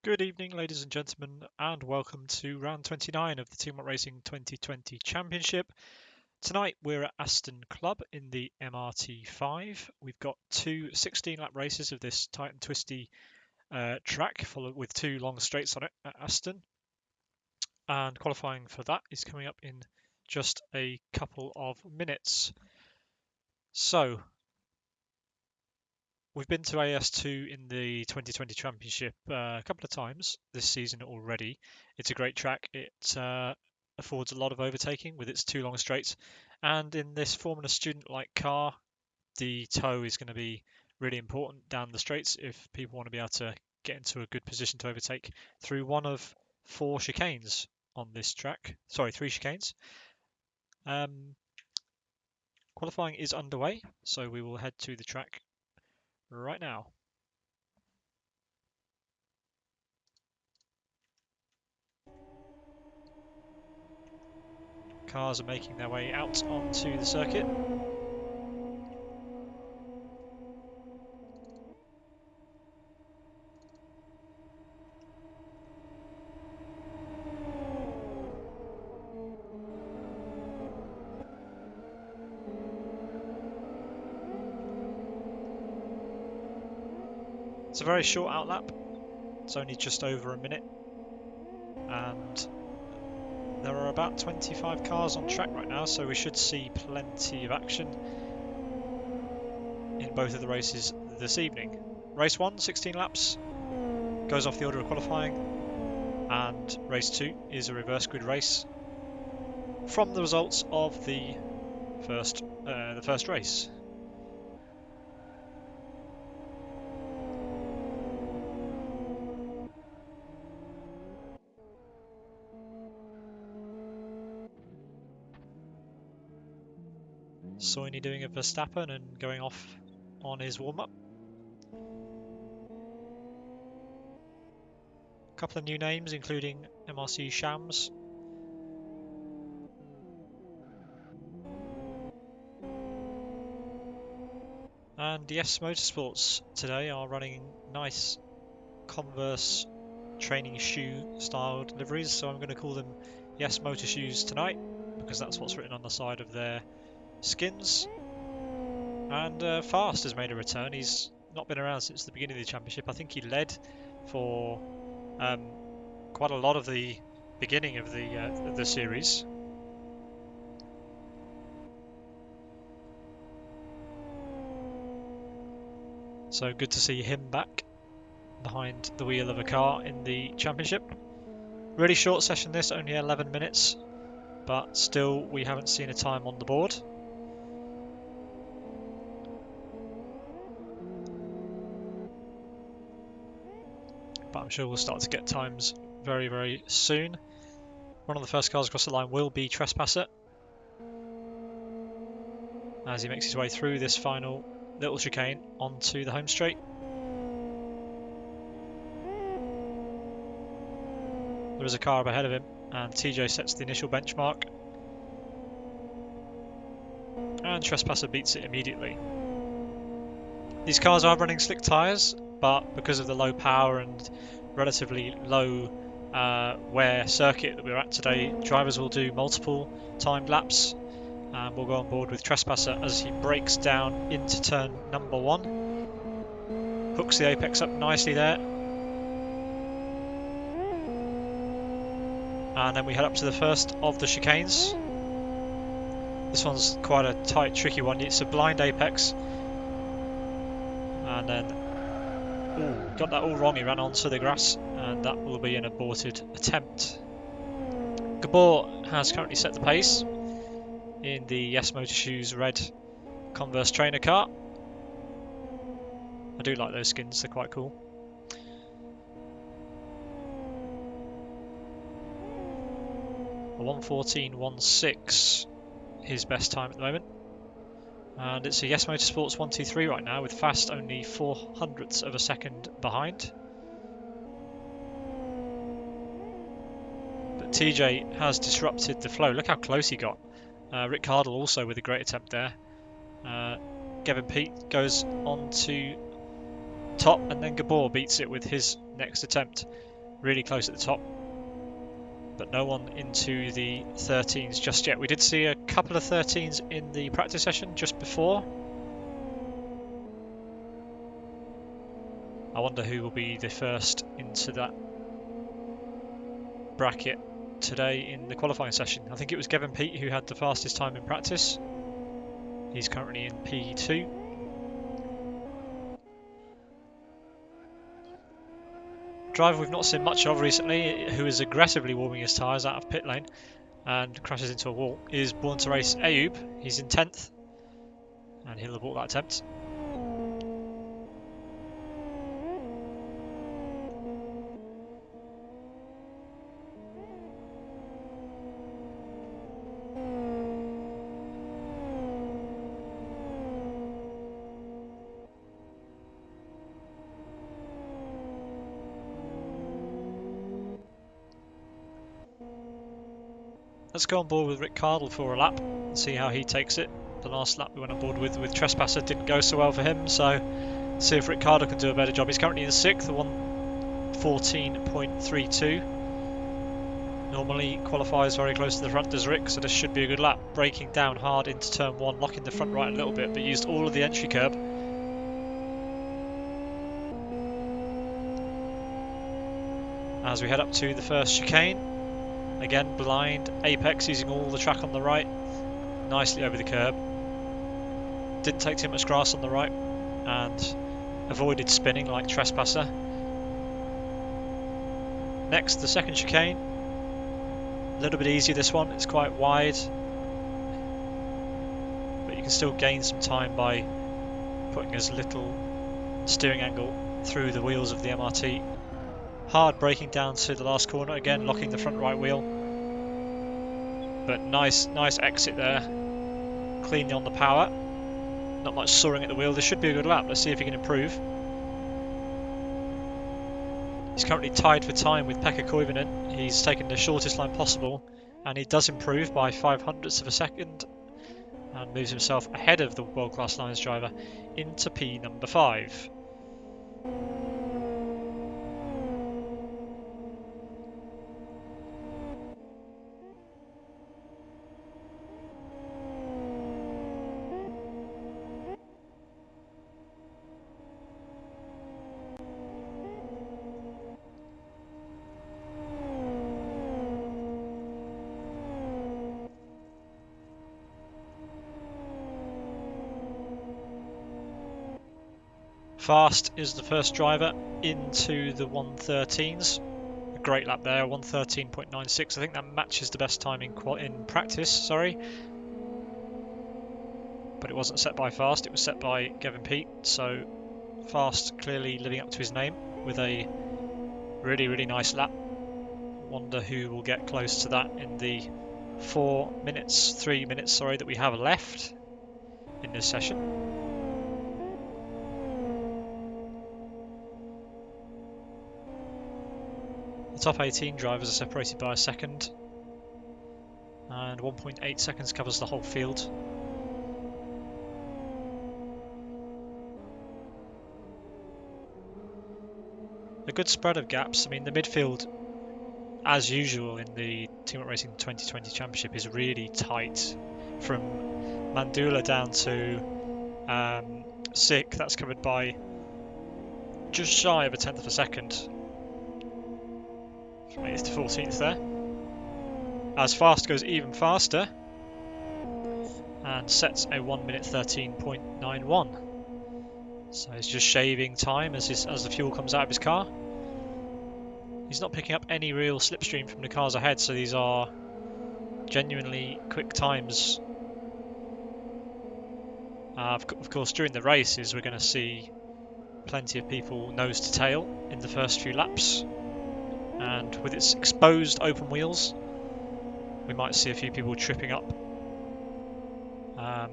Good evening, ladies and gentlemen, and welcome to round 29 of the Teamwork Racing 2020 Championship. Tonight we're at Aston Club in the MRT5. We've got two 16-lap races of this tight and twisty track, followed with two long straights on it at Aston. And qualifying for that is coming up in just a couple of minutes. So, we've been to AS2 in the 2020 Championship a couple of times this season already. It's a great track. It affords a lot of overtaking with its two long straights. And in this Formula Student-like car, the toe is going to be really important down the straights if people want to be able to get into a good position to overtake through one of four chicanes on this track. Sorry, three chicanes. Qualifying is underway, so we will head to the track right now. Cars are making their way out onto the circuit. It's a very short outlap. It's only just over a minute. And there are about 25 cars on track right now, so we should see plenty of action in both of the races this evening. Race 1, 16 laps, goes off the order of qualifying, and race 2 is a reverse grid race from the results of the first race. Soini doing a Verstappen and going off on his warm-up. A couple of new names, including MRC Shams. And Yes Motorsports today are running nice Converse training shoe style deliveries, so I'm going to call them Yes Motor Shoes tonight because that's what's written on the side of their skins. And Fast has made a return. He's not been around since the beginning of the championship. I think he led for quite a lot of the beginning of the series. So good to see him back behind the wheel of a car in the championship. Really short session this, only 11 minutes, but still we haven't seen a time on the board. But I'm sure we'll start to get times very, very soon. One of the first cars across the line will be Trespasser as he makes his way through this final little chicane onto the home straight. There is a car up ahead of him and TJ sets the initial benchmark and Trespasser beats it immediately. These cars are running slick tyres, but because of the low power and relatively low wear circuit that we're at today, drivers will do multiple timed laps, and we'll go on board with Trespasser as he breaks down into turn number 1. Hooks the apex up nicely there. And then we head up to the first of the chicanes. This one's quite a tight, tricky one. It's a blind apex. And then, got that all wrong. He ran onto the grass, and that will be an aborted attempt. Gabor has currently set the pace in the Yes Motor Shoes red Converse trainer car. I do like those skins, they're quite cool. A 1:14.16 his best time at the moment. And it's a Yes Motorsports 123 right now, with Fast only 0.04 of a second behind. But TJ has disrupted the flow. Look how close he got. Rick Cardle also with a great attempt there. Gavin Pete goes on to top, and then Gabor beats it with his next attempt. really close at the top, but no one into the 13s just yet. We did see a couple of 13s in the practice session just before. I wonder who will be the first into that bracket today in the qualifying session. I think it was Gavin Peat who had the fastest time in practice. He's currently in P2. Driver we've not seen much of recently, who is aggressively warming his tyres out of pit lane and crashes into a wall, is Born to Race Ayoub. He's in 10th and he'll abort that attempt. Let's go on board with Rick Cardle for a lap and see how he takes it. The last lap we went on board with Trespasser didn't go so well for him, so see if Rick Cardle can do a better job. He's currently in 6th, 1:14.32. Normally qualifies very close to the front, does Rick, so this should be a good lap. Braking down hard into turn 1, locking the front right a little bit, but used all of the entry curb. As we head up to the first chicane, again blind apex using all the track on the right, nicely over the curb. Didn't take too much grass on the right and avoided spinning like Trespasser. Next, the second chicane. A little bit easier this one, it's quite wide, but you can still gain some time by putting as little steering angle through the wheels of the MRT. Hard braking down to the last corner, again locking the front right wheel, but nice exit there, cleanly on the power, not much soaring at the wheel. This should be a good lap. Let's see if he can improve. He's currently tied for time with Pekka Koivunen. He's taken the shortest line possible and he does improve by 0.05 of a second and moves himself ahead of the World Class Lines driver into P number 5. Fast is the first driver into the 113s. A great lap there, 1:13.96. I think that matches the best time in practice, sorry. But it wasn't set by Fast, it was set by Gavin Peat. So Fast clearly living up to his name with a really nice lap. Wonder who will get close to that in the 3 minutes, that we have left in this session. The top 18 drivers are separated by a second, and 1.8 seconds covers the whole field. A good spread of gaps. I mean, the midfield, as usual in the Team Up Racing 2020 Championship, is really tight. From Mandula down to Sick, that's covered by just shy of 1/10 of a second. From 8th to 14th there. As Fast goes even faster and sets a 1:13.91. So he's just shaving time as the fuel comes out of his car. He's not picking up any real slipstream from the cars ahead, so these are genuinely quick times. Of course, during the races we're going to see plenty of people nose to tail in the first few laps, and with its exposed open wheels we might see a few people tripping up,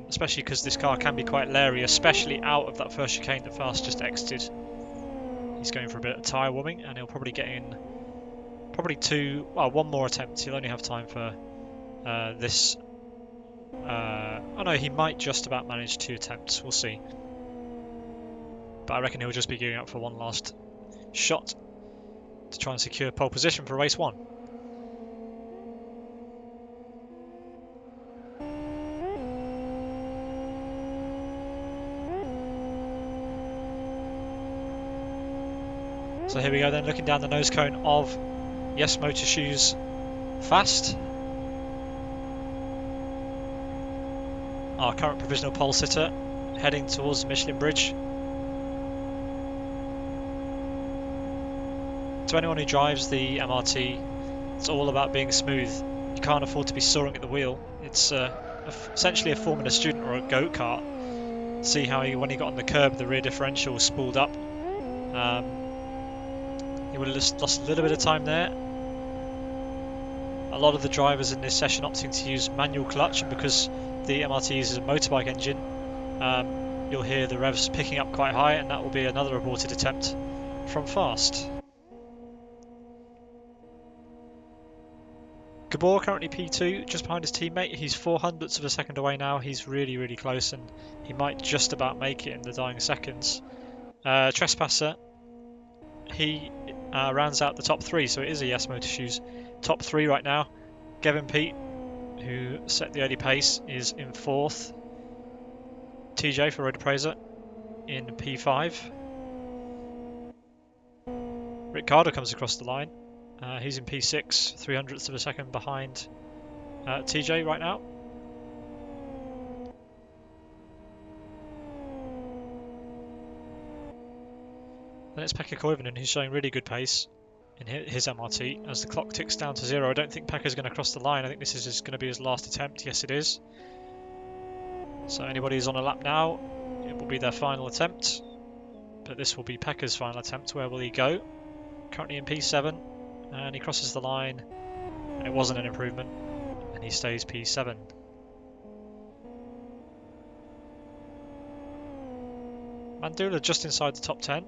especially because this car can be quite leery, especially out of that first chicane that Fast just exited. He's going for a bit of tyre warming and he'll probably get in one more attempt. He'll only have time for this. Oh no, he might just about manage 2 attempts, we'll see. But I reckon he'll just be gearing up for one last shot to try and secure pole position for race 1. So here we go then, looking down the nose cone of Yes Motor Shoes Fast. Our current provisional pole sitter heading towards the Michelin Bridge. To anyone who drives the MRT, it's all about being smooth. You can't afford to be soaring at the wheel. It's essentially a Formula Student or a go-kart. See how when he got on the curb, the rear differential spooled up. He would have lost a little bit of time there. A lot of the drivers in this session opting to use manual clutch, and because the MRT uses a motorbike engine, you'll hear the revs picking up quite high, and that will be another aborted attempt from Fast. Gabor currently P2, just behind his teammate. He's 0.04 of a second away now. He's really, really close, and he might just about make it in the dying seconds. Trespasser, he rounds out the top 3, so it is a Yes Motor Shoes top 3 right now. Gavin Pete, who set the early pace, is in 4th. TJ for Road Appraiser in P5. Ricardo comes across the line. He's in P6, 0.03 of a second behind TJ right now. Then it's Pekka Koivunen, who's showing really good pace in his MRT. As the clock ticks down to 0, I don't think Pekka's going to cross the line. I think this is going to be his last attempt. Yes, it is. So anybody who's on a lap now, it will be their final attempt. But this will be Pekka's final attempt. Where will he go? Currently in P7, and he crosses the line, and it wasn't an improvement, and he stays P7. Mandula just inside the top 10.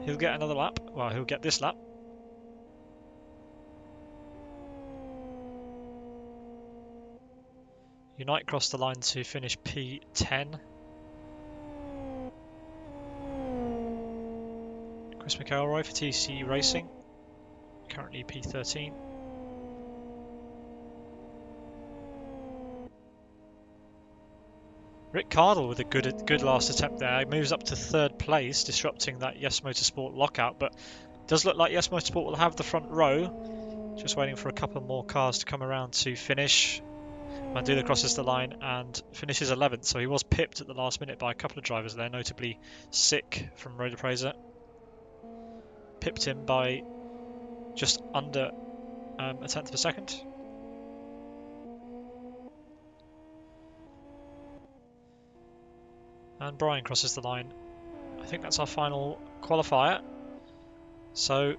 He'll get another lap. Well, he'll get this lap. Unite crossed the line to finish P10. Chris McElroy for TC Racing, currently P13. Rick Cardle with a good last attempt there. He moves up to 3rd place, disrupting that Yes Motorsport lockout, but does look like Yes Motorsport will have the front row. Just waiting for a couple more cars to come around to finish. Mandula crosses the line and finishes 11th, so he was pipped at the last minute by a couple of drivers there, notably Sick from Road Appraiser. Pipped him by just under a 10th of a second. And Brian crosses the line. I think that's our final qualifier. So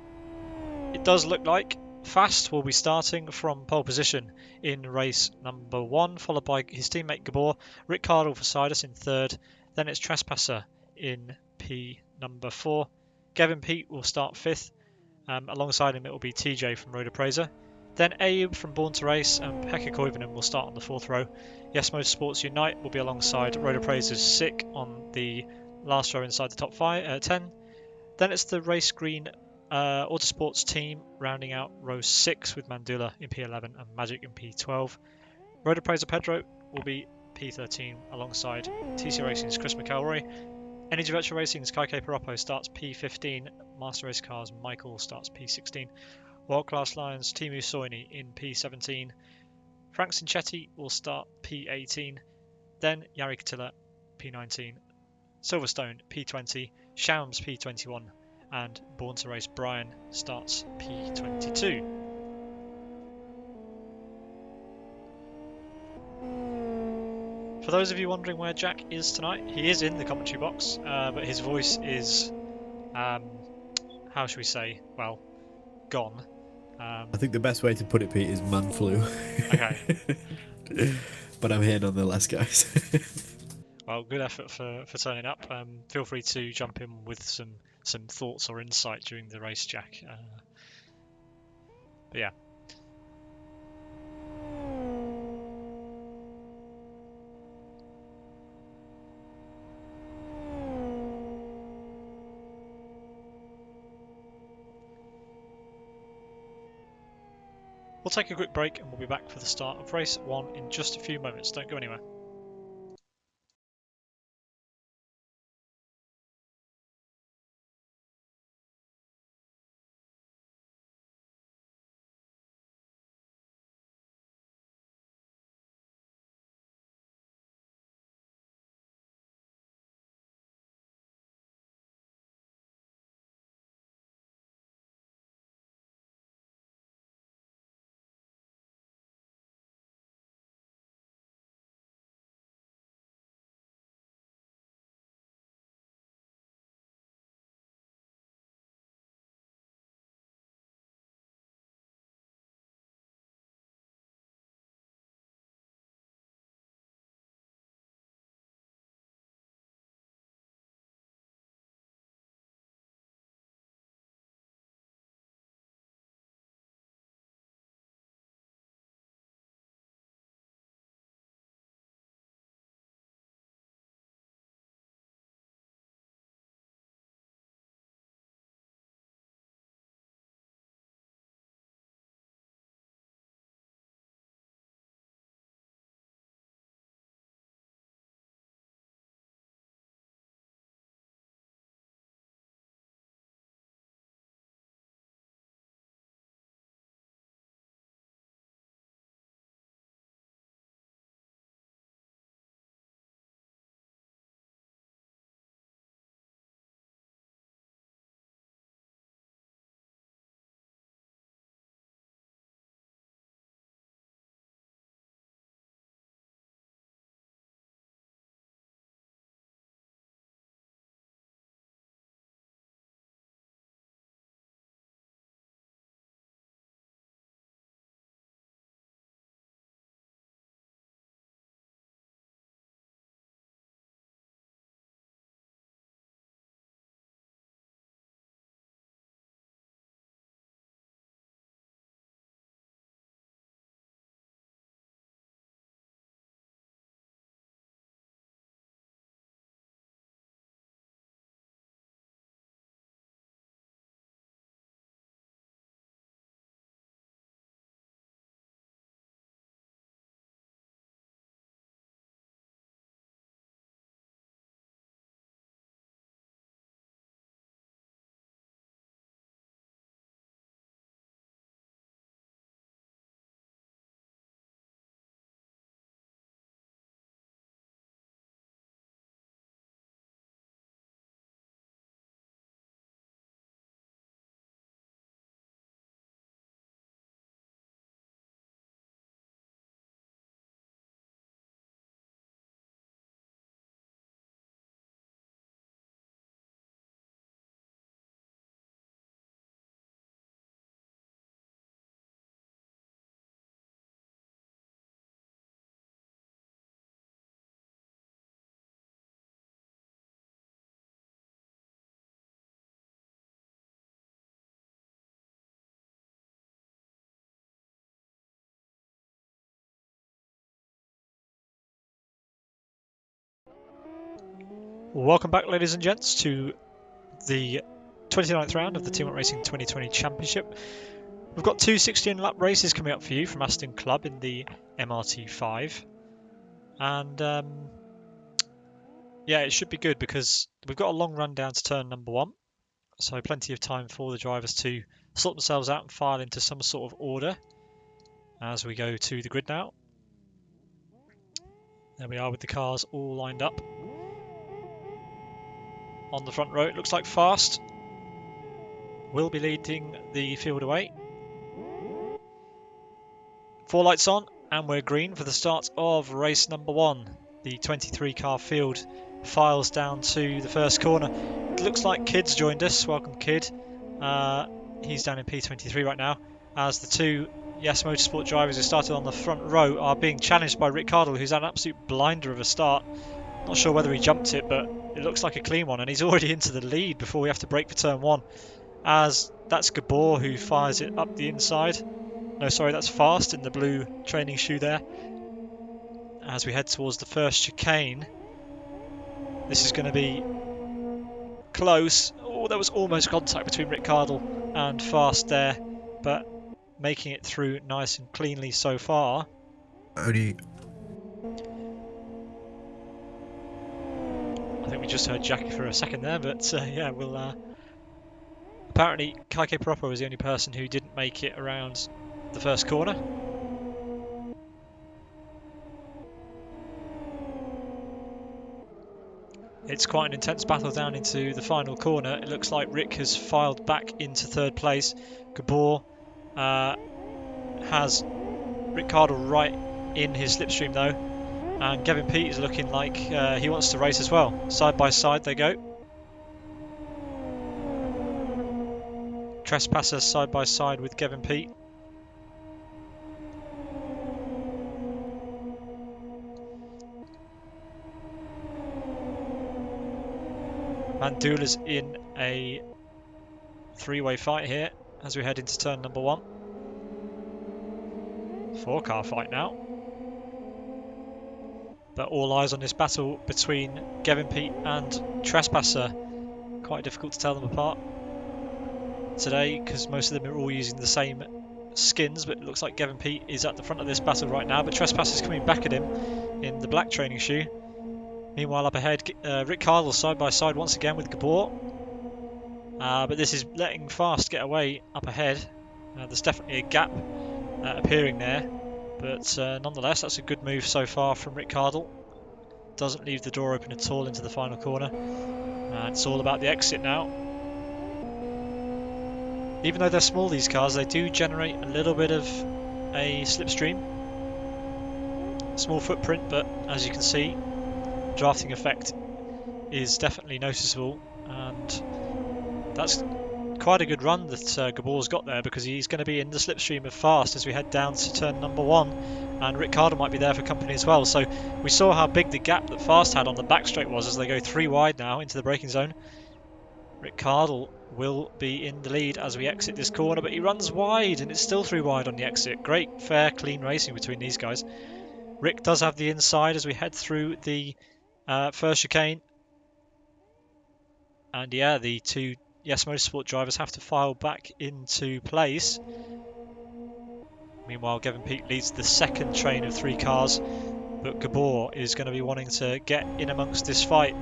it does look like Fast will be starting from pole position in race number 1, followed by his teammate Gabor. Rick Cardle for Sidus in 3rd. Then it's Trespasser in P number 4. Gavin Pete will start 5th. Alongside him it will be TJ from Road Appraiser. Then Abe from Born to Race and Pekka Koivunen will start on the 4th row. Yes Motorsports Unite will be alongside Road Appraiser's Sick on the last row inside the top 10. Then it's the Race Green Autosports team rounding out row 6 with Mandula in P11 and Magic in P12. Road Appraiser Pedro will be P13 alongside TC Racing's Chris McElroy. Energy Virtual Racing's Kaike Paroppo starts P15. Master Race Cars Michael starts P16. World Class Lions Timu Soini in P17. Frank Cinchetti will start P18. Then Yari Katila P19. Silverstone P20. Shams P21. And Born to Race Brian starts P22. For those of you wondering where Jack is tonight, he is in the commentary box, but his voice is, how should we say, well, gone. I think the best way to put it, Pete, is man flu. Okay. But I'm here nonetheless, guys. Well, good effort for turning up. Feel free to jump in with some thoughts or insight during the race, Jack. But yeah. We'll take a quick break and we'll be back for the start of race 1 in just a few moments. Don't go anywhere. Welcome back, ladies and gents, to the 29th round of the Team Up Racing 2020 Championship. We've got two 16 lap races coming up for you from Aston Club in the MRT5. And yeah, it should be good because we've got a long run down to turn number 1. So plenty of time for the drivers to sort themselves out and file into some sort of order as we go to the grid now. There we are with the cars all lined up on the front row. It looks like Fast will be leading the field away. 4 lights on and we're green for the start of race number 1. The 23 car field files down to the first corner. It looks like Kid's joined us. Welcome, Kid. He's down in P23 right now, as the two Yes Motorsport drivers who started on the front row are being challenged by Rick Cardle, who's had an absolute blinder of a start. Not sure whether he jumped it, but it looks like a clean one, and he's already into the lead before we have to brake for turn 1, as that's Gabor who fires it up the inside. No, sorry, that's Fast in the blue training shoe there. As we head towards the first chicane, this is going to be close. Oh, there was almost contact between Rick Cardle and Fast there, but making it through nice and cleanly so far. Only. I think we just heard Jackie for a second there, but yeah, we'll... Apparently, Kaike Proper was the only person who didn't make it around the first corner. It's quite an intense battle down into the final corner. It looks like Rick has filed back into third place. Gabor has Rick Cardle right in his slipstream though, and Gavin Peat is looking like he wants to race as well. Side by side they go. Trespasser side by side with Gavin Peat. Mandula's in a three-way fight here as we head into turn number 1. 4-car fight now. But all eyes on this battle between Gavin Peat and Trespasser. Quite difficult to tell them apart today because most of them are all using the same skins, but it looks like Gavin Peat is at the front of this battle right now, but Trespasser's coming back at him in the black training shoe. Meanwhile up ahead, Rick Cardle side by side once again with Gabor. But this is letting Fast get away up ahead. There's definitely a gap appearing there, but nonetheless that's a good move so far from Rick Cardle. Doesn't leave the door open at all into the final corner. It's all about the exit now. Even though they're small, these cars, they do generate a little bit of a slipstream. Small footprint, but as you can see, drafting effect is definitely noticeable, and that's quite a good run that Gabor's got there, because he's going to be in the slipstream of Fast as we head down to turn number 1, and Rick Cardle might be there for company as well. So we saw how big the gap that Fast had on the back straight was as they go 3 wide now into the braking zone. Rick Cardle will be in the lead as we exit this corner, but he runs wide and it's still 3 wide on the exit. Great, fair, clean racing between these guys. Rick does have the inside as we head through the first chicane. And yeah, the 2 Yes Motorsport drivers have to file back into place. Meanwhile, Gavin Peat leads the second train of 3 cars, but Gabor is going to be wanting to get in amongst this fight.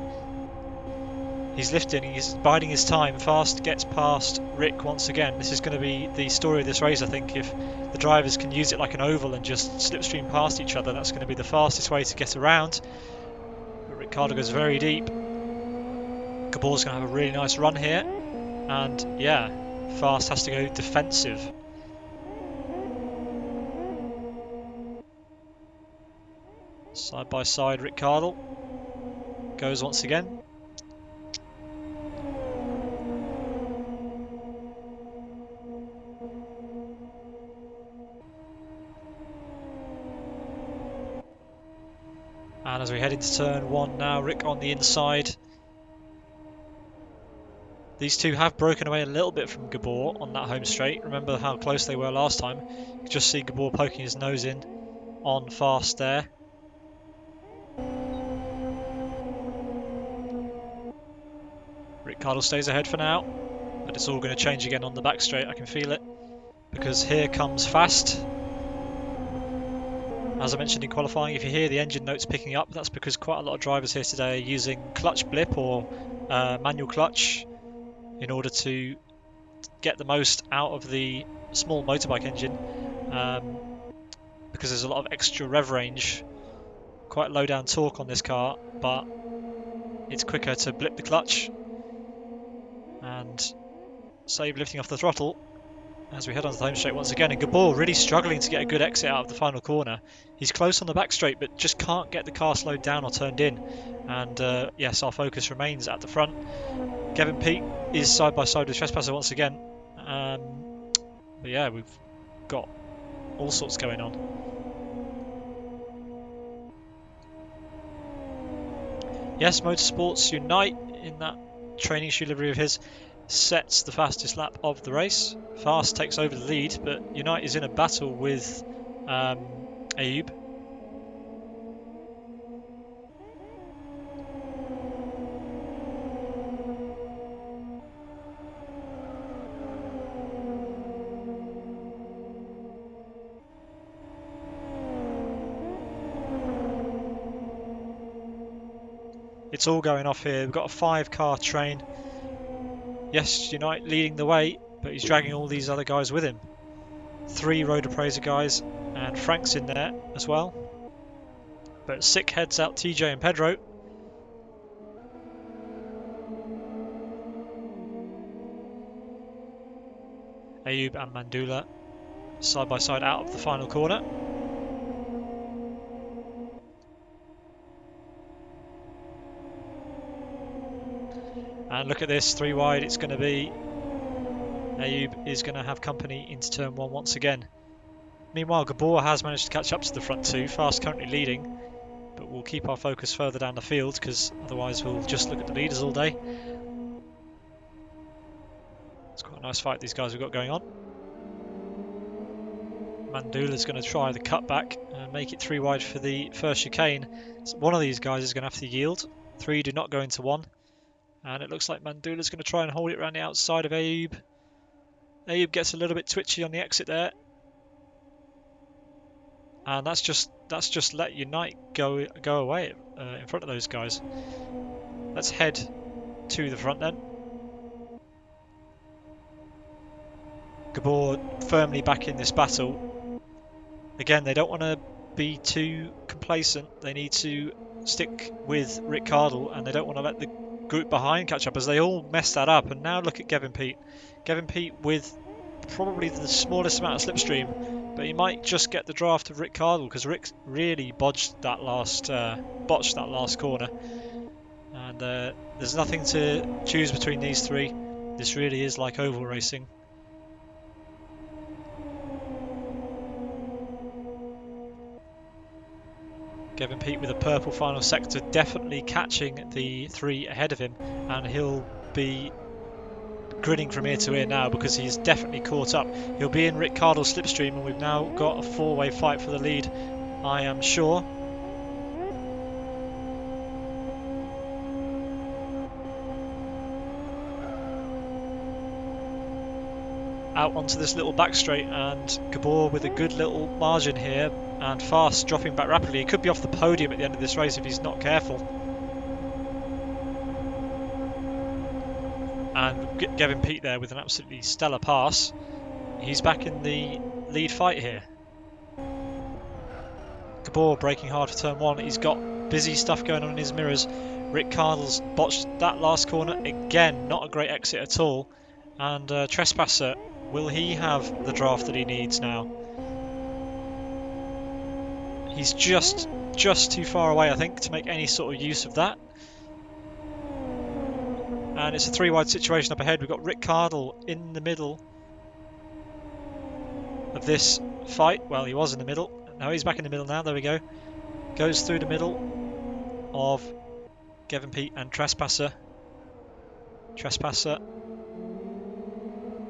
He's lifting, he's biding his time. Fast gets past Rick once again. This is going to be the story of this race, I think. If the drivers can use it like an oval and just slipstream past each other, that's going to be the fastest way to get around. But Rick Cardle goes very deep. Gabor's going to have a really nice run here. And yeah, Fast has to go defensive. Side by side, Rick Cardle goes once again. And as we head into turn 1 now, Rick on the inside. These two have broken away a little bit from Gabor on that home straight. Remember how close they were last time. You can just see Gabor poking his nose in on Fast there. Rick Cardle stays ahead for now, but it's all going to change again on the back straight. I can feel it, because here comes Fast. As I mentioned in qualifying, if you hear the engine notes picking up, that's because quite a lot of drivers here today are using clutch blip or manual clutch in order to get the most out of the small motorbike engine, because there's a lot of extra rev range, quite low down torque on this car, but it's quicker to blip the clutch and save lifting off the throttle as we head onto the home straight once again. And Gabor really struggling to get a good exit out of the final corner. He's close on the back straight, but just can't get the car slowed down or turned in. And yes, our focus remains at the front. Gavin Peat is side by side with Trespasser once again. But yeah, we've got all sorts going on. Yes, Motorsports Unite in that training shoe livery of his sets the fastest lap of the race. Fast takes over the lead, but Unite is in a battle with Ayoub. It's all going off here. We've got a 5-car train. Yes, Unite leading the way, but he's dragging all these other guys with him. 3 Road Appraiser guys, and Frank's in there as well. But Sick heads out TJ and Pedro. Ayub and Mandula side by side out of the final corner. And look at this, 3 wide it's going to be. Ayub is going to have company into turn 1 once again. Meanwhile, Gabor has managed to catch up to the front 2, Fast currently leading, but we'll keep our focus further down the field because otherwise we'll just look at the leaders all day. It's quite a nice fight these guys have got going on. Mandula's going to try the cutback and make it 3 wide for the first chicane. So one of these guys is going to have to yield. 3 do not go into 1. And it looks like Mandula's going to try and hold it around the outside of Ayub. Ayub gets a little bit twitchy on the exit there. And that's just let Unite go away in front of those guys. Let's head to the front then. Gabor firmly back in this battle. Again, they don't want to be too complacent. They need to stick with Rick Cardle, and they don't want to let the group behind catch up, as they all messed that up. And now look at Gavin Pete. Gavin Pete with probably the smallest amount of slipstream, but he might just get the draft of Rick Cardle because Rick really botched that last corner. And there's nothing to choose between these 3. This really is like oval racing. Gavin Pete with a purple final sector, definitely catching the 3 ahead of him, and he'll be grinning from ear to ear now because he's definitely caught up. He'll be in Rick Cardle's slipstream, and we've now got a 4-way fight for the lead, I am sure. Out onto this little back straight, and Gabor with a good little margin here, and Fast dropping back rapidly. He could be off the podium at the end of this race if he's not careful. And Gavin Pete there with an absolutely stellar pass. He's back in the lead fight here. Gabor braking hard for turn 1. He's got busy stuff going on in his mirrors. Rick Cardle's botched that last corner. Again, not a great exit at all. And Trespasser, will he have the draft that he needs now? He's just too far away, I think, to make any sort of use of that. And it's a 3-wide situation up ahead. We've got Rick Cardle in the middle of this fight. Well, he was in the middle. No, he's back in the middle now. There we go. Goes through the middle of Gavin Pete and Trespasser.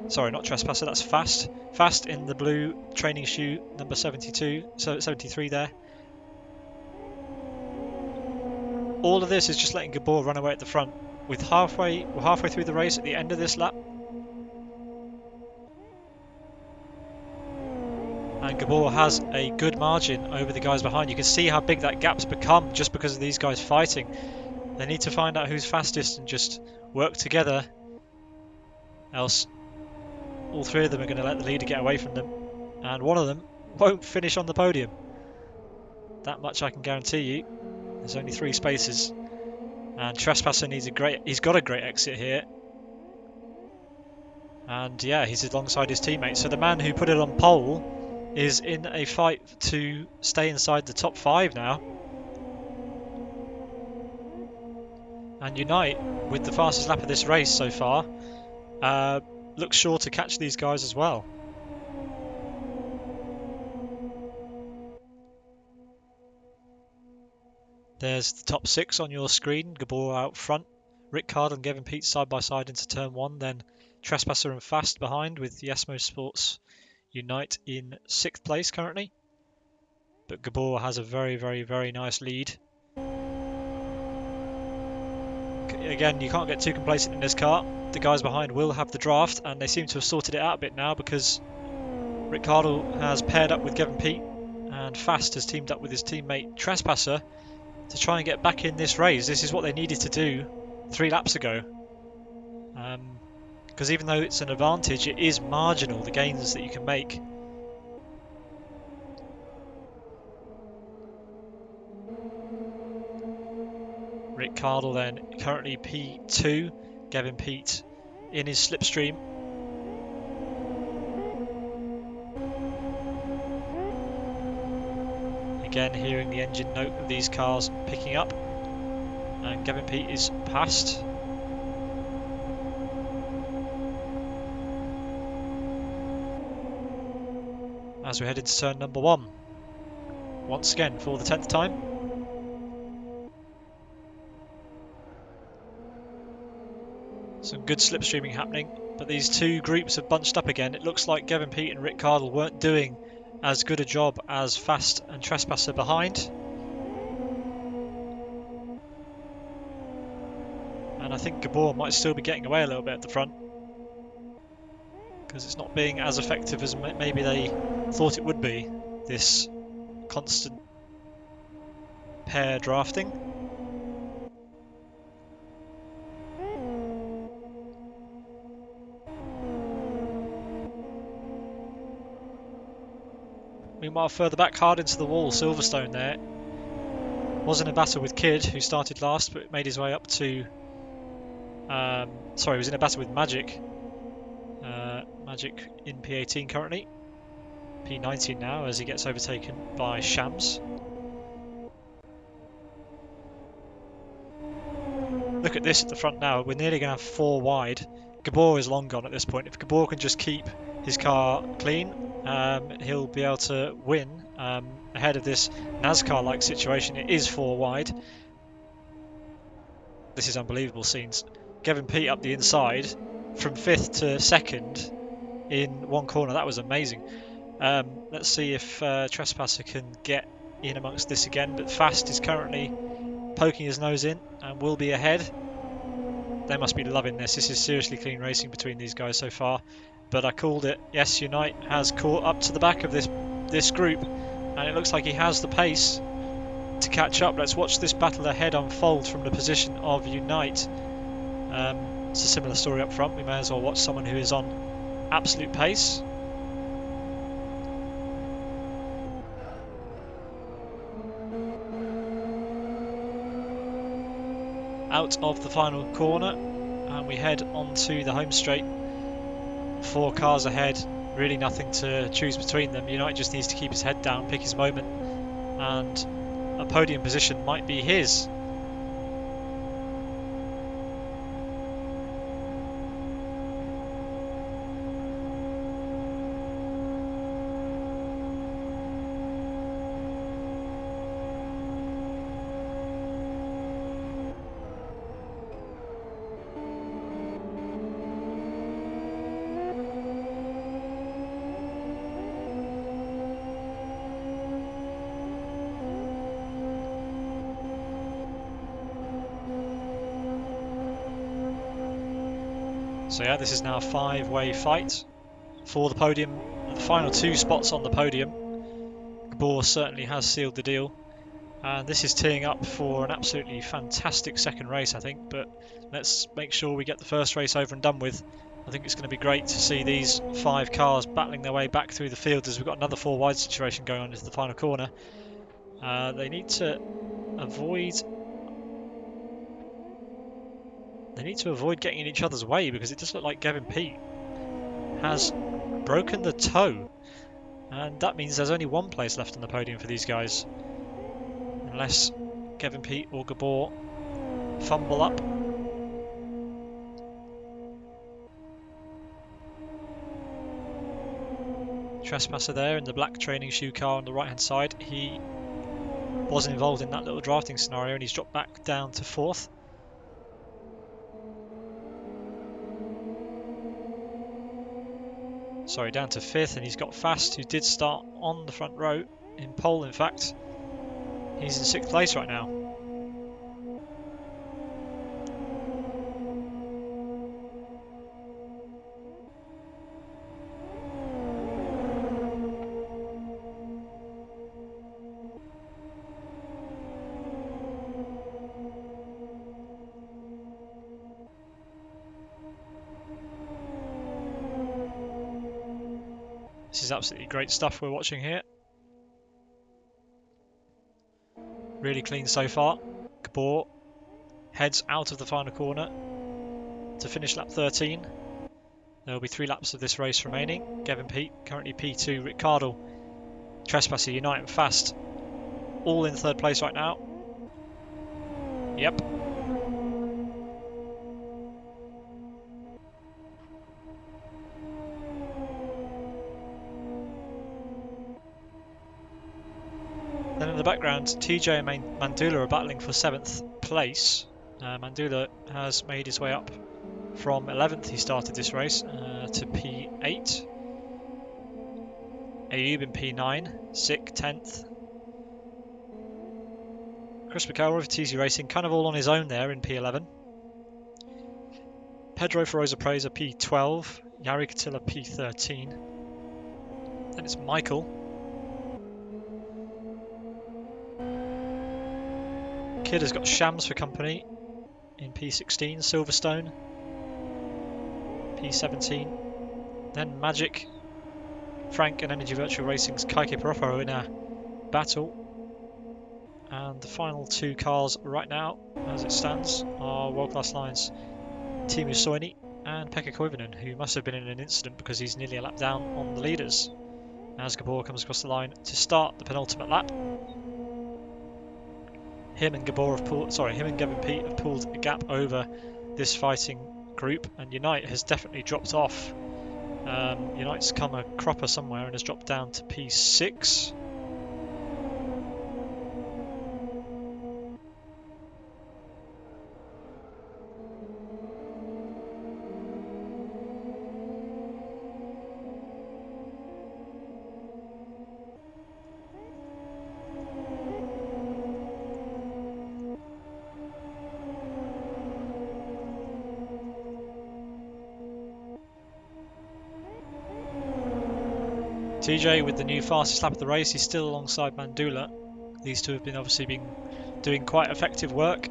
Sorry, not Trespasser, that's Fast. Fast in the blue training shoe, number 72, so 73 there. All of this is just letting Gabor run away at the front. We're halfway through the race at the end of this lap. And Gabor has a good margin over the guys behind. You can see how big that gap's become just because of these guys fighting. They need to find out who's fastest and just work together. Else all 3 of them are going to let the leader get away from them. And one of them won't finish on the podium. That much I can guarantee you. There's only 3 spaces. And Trespasser needs he's got a great exit here. And yeah, he's alongside his teammate. So the man who put it on pole is in a fight to stay inside the top 5 now. And Unite, with the fastest lap of this race so far, looks sure to catch these guys as well. There's the top 6 on your screen. Gabor out front, Rick Cardle and Gavin Pete side by side into turn 1, then Trespasser and Fast behind, with Yes Motorsports Unite in 6th place currently. But Gabor has a very, very, very nice lead. Again, you can't get too complacent in this car. The guys behind will have the draft, and they seem to have sorted it out a bit now because Rick Cardle has paired up with Gavin Pete, and Fast has teamed up with his teammate Trespasser to try and get back in this race. This is what they needed to do 3 laps ago. Because even though it's an advantage, it is marginal, the gains that you can make. Rick Cardle then currently P2, Gavin Peat in his slipstream. Again, hearing the engine note of these cars picking up, and Gavin Peat is passed. As we head into turn number 1, once again for the 10th time. Some good slipstreaming happening, but these two groups have bunched up again. It looks like Gavin Peat and Rick Cardle weren't doing as good a job as Fast and Trespasser behind. And I think Gabor might still be getting away a little bit at the front, because it's not being as effective as maybe they thought it would be, this constant pair drafting. Meanwhile, further back, hard into the wall, Silverstone there. Was in a battle with Kid, who started last, but made his way up to... sorry, was in a battle with Magic. Magic in P18 currently. P19 now, as he gets overtaken by Shams. Look at this at the front now. We're nearly going to have 4 wide. Gabor is long gone at this point. If Gabor can just keep his car clean, he'll be able to win ahead of this NASCAR-like situation. It is 4 wide. This is unbelievable scenes. Gavin Peat up the inside from 5th to 2nd in one corner. That was amazing. Let's see if Trespasser can get in amongst this again. But Fast is currently poking his nose in and will be ahead. They must be loving this. This is seriously clean racing between these guys so far. But I called it. Yes, Unite has caught up to the back of this group, and it looks like he has the pace to catch up. Let's watch this battle ahead unfold from the position of Unite. It's a similar story up front. We may as well watch someone who is on absolute pace. Out of the final corner, and we head onto the home straight. 4 cars ahead, really nothing to choose between them. Unite just needs to keep his head down, pick his moment, and a podium position might be his. So yeah, this is now a 5-way fight for the podium, the final 2 spots on the podium. Gabor certainly has sealed the deal, and this is teeing up for an absolutely fantastic second race, I think, but let's make sure we get the first race over and done with. I think it's going to be great to see these 5 cars battling their way back through the field, as we've got another 4 wide situation going on into the final corner. They need to avoid getting in each other's way, because it does look like Gavin Peat has broken the toe, and that means there's only 1 place left on the podium for these guys, unless Gavin Peat or Gabor fumble up. Trespasser there in the black training shoe car on the right hand side. He wasn't involved in that little drafting scenario, and he's dropped back down to 4th. Sorry, down to 5th, and he's got Fast, who did start on the front row, in pole in fact. He's in 6th place right now. This is absolutely great stuff we're watching here. Really clean so far. Gabor heads out of the final corner to finish lap 13. There will be 3 laps of this race remaining. Gavin Peat, currently P2. Ricciardo, Trespasser, Unite and Fast, all in 3rd place right now. Yep. Then in the background, TJ and Mandula are battling for 7th place. Mandula has made his way up from 11th, he started this race, to P8. Ayub in P9, Sick 10th. Chris McElroy for TC Racing, kind of all on his own there in P11. Pedro Feroza Preza P12, Yari Katila P13. Then it's Michael. Kid has got Shams for company in P16, Silverstone P17. Then Magic, Frank and Energy Virtual Racing's Kaike Piroppo in a battle. And the final 2 cars right now, as it stands, are World Class Lines Teemu Soini and Pekka Koivunen, who must have been in an incident because he's nearly a lap down on the leaders. As Gabor comes across the line to start the penultimate lap. Him and Gavin Peat have pulled a gap over this fighting group, and Unite has definitely dropped off. Unite's come a cropper somewhere and has dropped down to P6. TJ with the new fastest lap of the race, he's still alongside Mandula. These two have been doing quite effective work,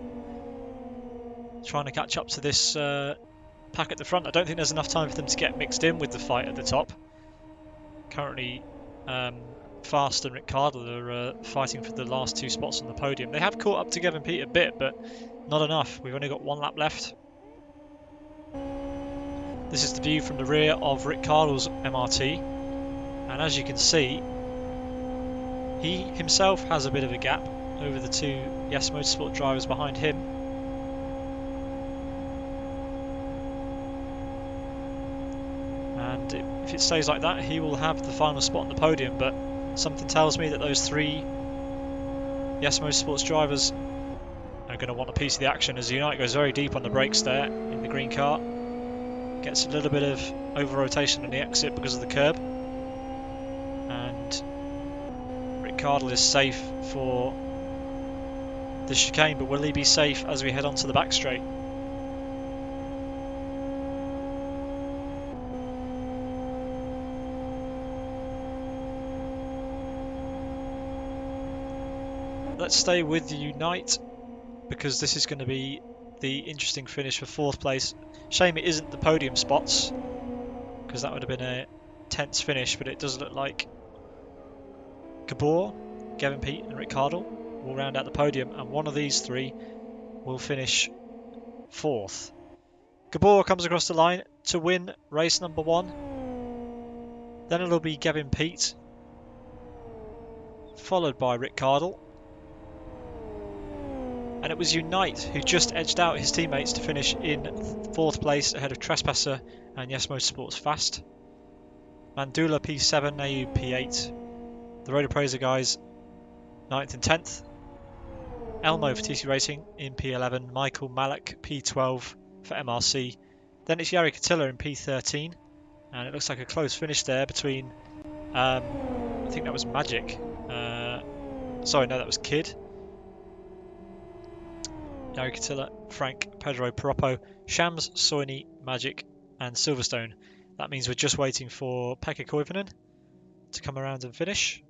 trying to catch up to this pack at the front. I don't think there's enough time for them to get mixed in with the fight at the top. Currently, Fast and Ricciardo are fighting for the last 2 spots on the podium. They have caught up to Gavin Peat a bit, but not enough. We've only got 1 lap left. This is the view from the rear of Ricciardo's MRT. And as you can see, he himself has a bit of a gap over the 2 Yes Motorsport drivers behind him. And if it stays like that, he will have the final spot on the podium, but something tells me that those 3 Yes Motorsports drivers are going to want a piece of the action as Unite goes very deep on the brakes there in the green car. Gets a little bit of over-rotation on the exit because of the curb. And Ricciardo is safe for the chicane, but will he be safe as we head onto the back straight? Let's stay with Unite because this is going to be the interesting finish for 4th place. Shame it isn't the podium spots because that would have been a tense finish, but it does look like Gabor, Gavin Peat and Ricciardo will round out the podium, and one of these 3 will finish 4th. Gabor comes across the line to win race number 1. Then it'll be Gavin Peat, followed by Ricciardo. And it was Unite who just edged out his teammates to finish in 4th place ahead of Trespasser and Yes Motorsports Fast. Mandula P7, Nayu P8. The Road Appraiser guys 9th and 10th. Elmo for TC Racing in P11. Michael Malak P12 for MRC. Then it's Yari Katila in P13. And it looks like a close finish there between, I think that was Magic. Sorry, no, that was Kid. Yari Katila, Frank, Pedro Piroppo, Shams, Soini, Magic and Silverstone. That means we're just waiting for Pekka Koivunen to come around and finish.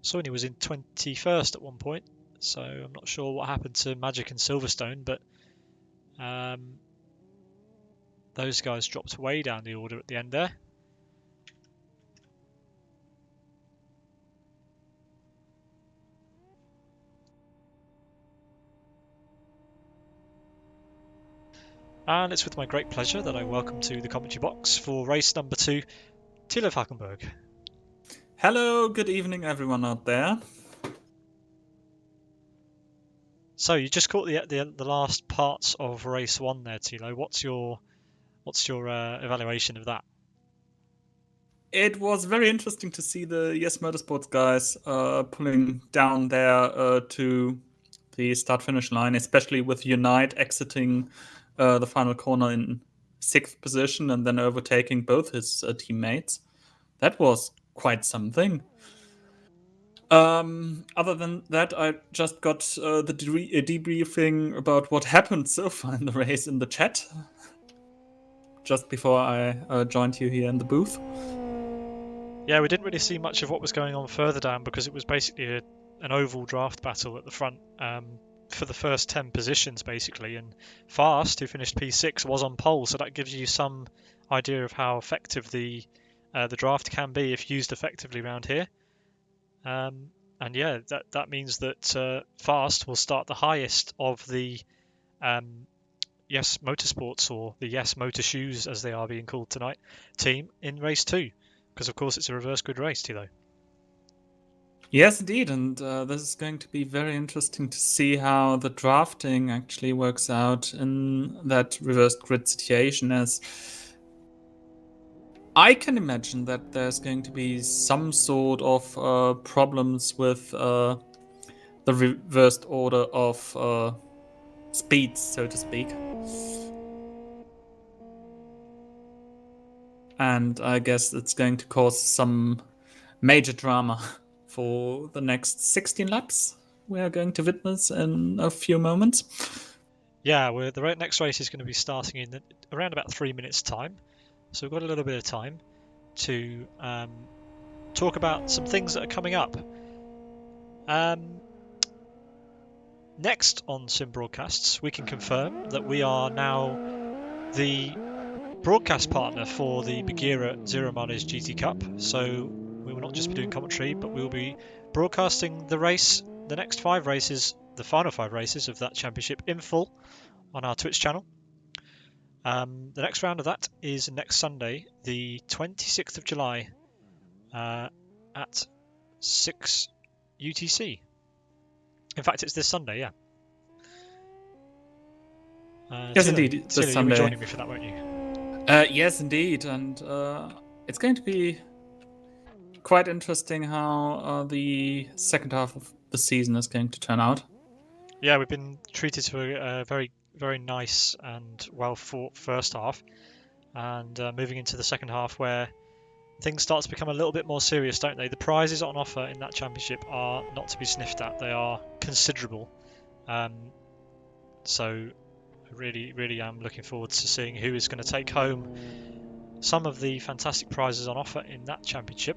Soini was in 21st at one point, so I'm not sure what happened to Magic and Silverstone, but those guys dropped way down the order at the end there. And it's with my great pleasure that I welcome to the commentary box for race number 2, Thilo Falkenberg. Hello, good evening everyone out there. So you just caught the last parts of race 1 there, Thilo. What's your evaluation of that? It was very interesting to see the Yes Motorsports guys pulling down there to the start-finish line, especially with Unite exiting the final corner in 6th position and then overtaking both his teammates. That was quite something. Other than that, I just got the debriefing about what happened so far in the race in the chat just before I joined you here in the booth. Yeah, we didn't really see much of what was going on further down because it was basically an oval draft battle at the front for the first 10 positions, basically. And Fast, who finished P6, was on pole, so that gives you some idea of how effective the draft can be if used effectively around here. And yeah, that means that Fast will start the highest of the Yes Motorsports, or the Yes Motor Shoes as they are being called tonight, team in race 2. Because of course it's a reverse grid race, Tilo. Yes, indeed, and this is going to be very interesting to see how the drafting actually works out in that reversed grid situation, as I can imagine that there's going to be some sort of problems with the reversed order of speeds, so to speak. And I guess it's going to cause some major drama for the next 16 laps we are going to witness in a few moments. Yeah, the next race is going to be starting in around about 3 minutes' time. So we've got a little bit of time to talk about some things that are coming up. Next on Sim Broadcasts, we can confirm that we are now the broadcast partner for the Bagheera Zero Mileage GT Cup. So we will not just be doing commentary, but we will be broadcasting the race, the next 5 races, the final 5 races of that championship in full on our Twitch channel. The next round of that is next Sunday, the 26th of July, at 6 UTC. In fact, it's this Sunday, yeah. Yes, Tilo, indeed, this you'll be Sunday. joining me for that, won't you? Yes, indeed, and it's going to be quite interesting how the second half of the season is going to turn out. Yeah, we've been treated to a very, very nice and well-fought first half, and moving into the second half where things start to become a little bit more serious, don't they? The prizes on offer in that championship are not to be sniffed at. They are considerable. So I really, really am looking forward to seeing who is going to take home some of the fantastic prizes on offer in that championship.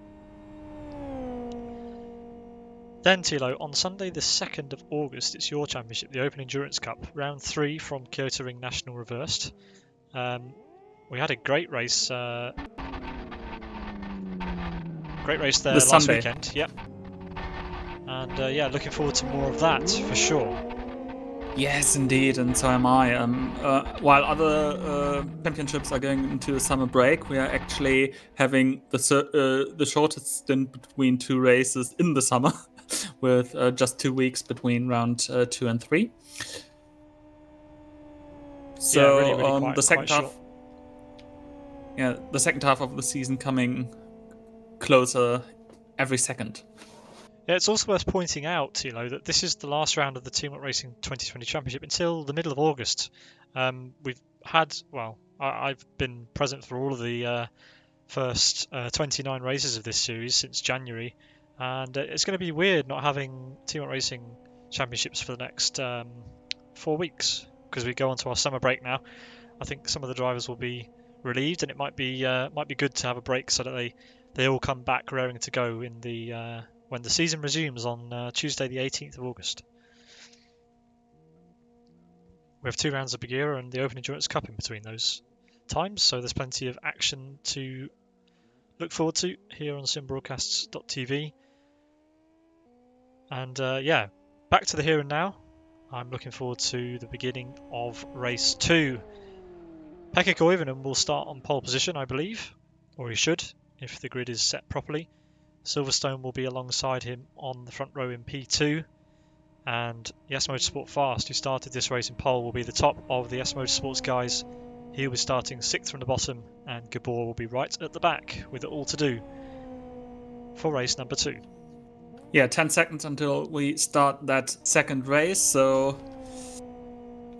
Then, Tilo, on Sunday the 2nd of August, it's your championship, the Open Endurance Cup, round 3 from Kyoto Ring National Reversed. We had a great race there This last Sunday. weekend. Yep. And yeah, looking forward to more of that for sure. Yes, indeed, and so am I. While other championships are going into a summer break, we are actually having the shortest stint between 2 races in the summer, with just 2 weeks between round 2 and 3. So Yeah, really the second quite half, short. yeah, the second half of the season coming closer every second. Yeah, it's also worth pointing out, Tilo, that this is the last round of the Team Up Racing 2020 Championship until the middle of August. We've had, well, I've been present for all of the first 29 races of this series since January, and it's going to be weird not having Team Up Racing Championships for the next 4 weeks because we go onto our summer break now. I think some of the drivers will be relieved, and it might be good to have a break so that they all come back raring to go in the when the season resumes on Tuesday the 18th of August. We have 2 rounds of Bagheera and the Open Endurance Cup in between those times, so there's plenty of action to look forward to here on simbroadcasts.tv. And yeah, back to the here and now. I'm looking forward to the beginning of race 2. Pekka Koivunen will start on pole position, I believe, or he should, if the grid is set properly. Silverstone will be alongside him on the front row in P2, and Yes Motorsport Fast, who started this race in pole, will be the top of the Yes Motorsports guys. He'll be starting 6th from the bottom, and Gabor will be right at the back with it all to do for race number 2. Yeah, 10 seconds until we start that second race, so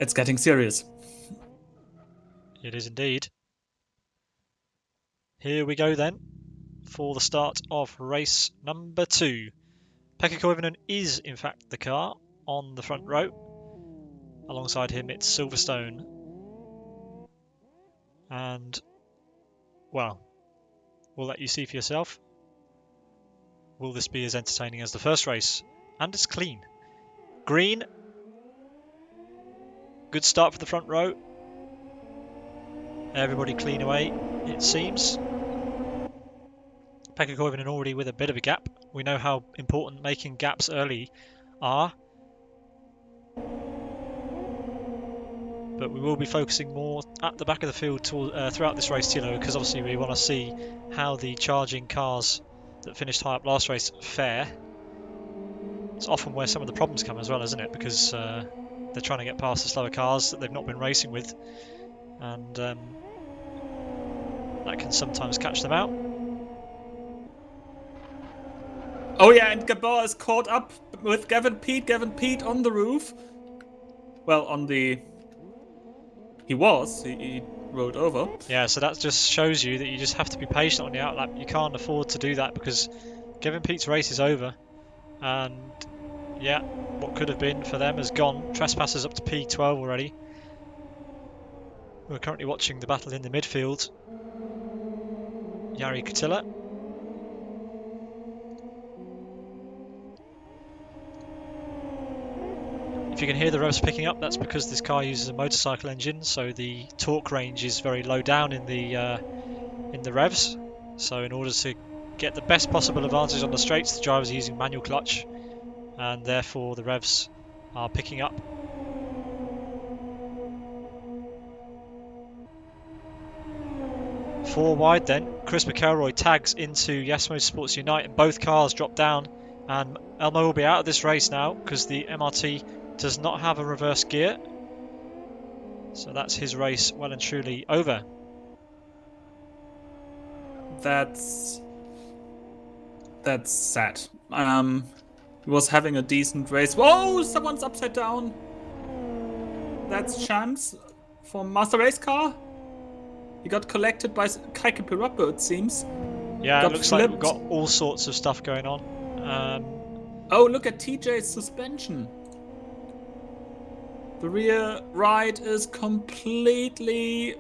it's getting serious. It is indeed. Here we go then for the start of race number 2. Pekka Koivunen is in fact the car on the front row. Alongside him it's Silverstone. And, well, we'll let you see for yourself. Will this be as entertaining as the first race? And it's clean. Green. Good start for the front row. Everybody clean away, it seems. Pekka Koivunen already with a bit of a gap. We know how important making gaps early are. But we will be focusing more at the back of the field throughout this race, Tilo, because obviously we want to see how the charging cars that finished high up last race fare. It's often where some of the problems come as well, isn't it? Because they're trying to get past the slower cars that they've not been racing with, and that can sometimes catch them out. Oh yeah, and Gabor is caught up with Gavin Peat. Gavin Peat on the roof. Well, on the... He rolled over. Yeah, so that just shows you that you just have to be patient on the outlap. You can't afford to do that because Gavin Peat's race is over. And yeah, what could have been for them has gone. Trespassers up to P12 already. We're currently watching the battle in the midfield. Jari Kutila. If you can hear the revs picking up, that's because this car uses a motorcycle engine, so the torque range is very low down in the revs. So in order to get the best possible advantage on the straights, the drivers are using manual clutch, and therefore the revs are picking up. Four wide then, Chris McElroy tags into Yes Motorsports Unite, and both cars drop down, and Elmo will be out of this race now because the MRT does not have a reverse gear. So that's his race well and truly over. That's sad. He was having a decent race. Whoa, someone's upside down. That's chance for Master Race Car. He got collected by Kaike Pirappo, it seems. Yeah, it looks like we've got all sorts of stuff going on. Oh, look at TJ's suspension. The rear right is completely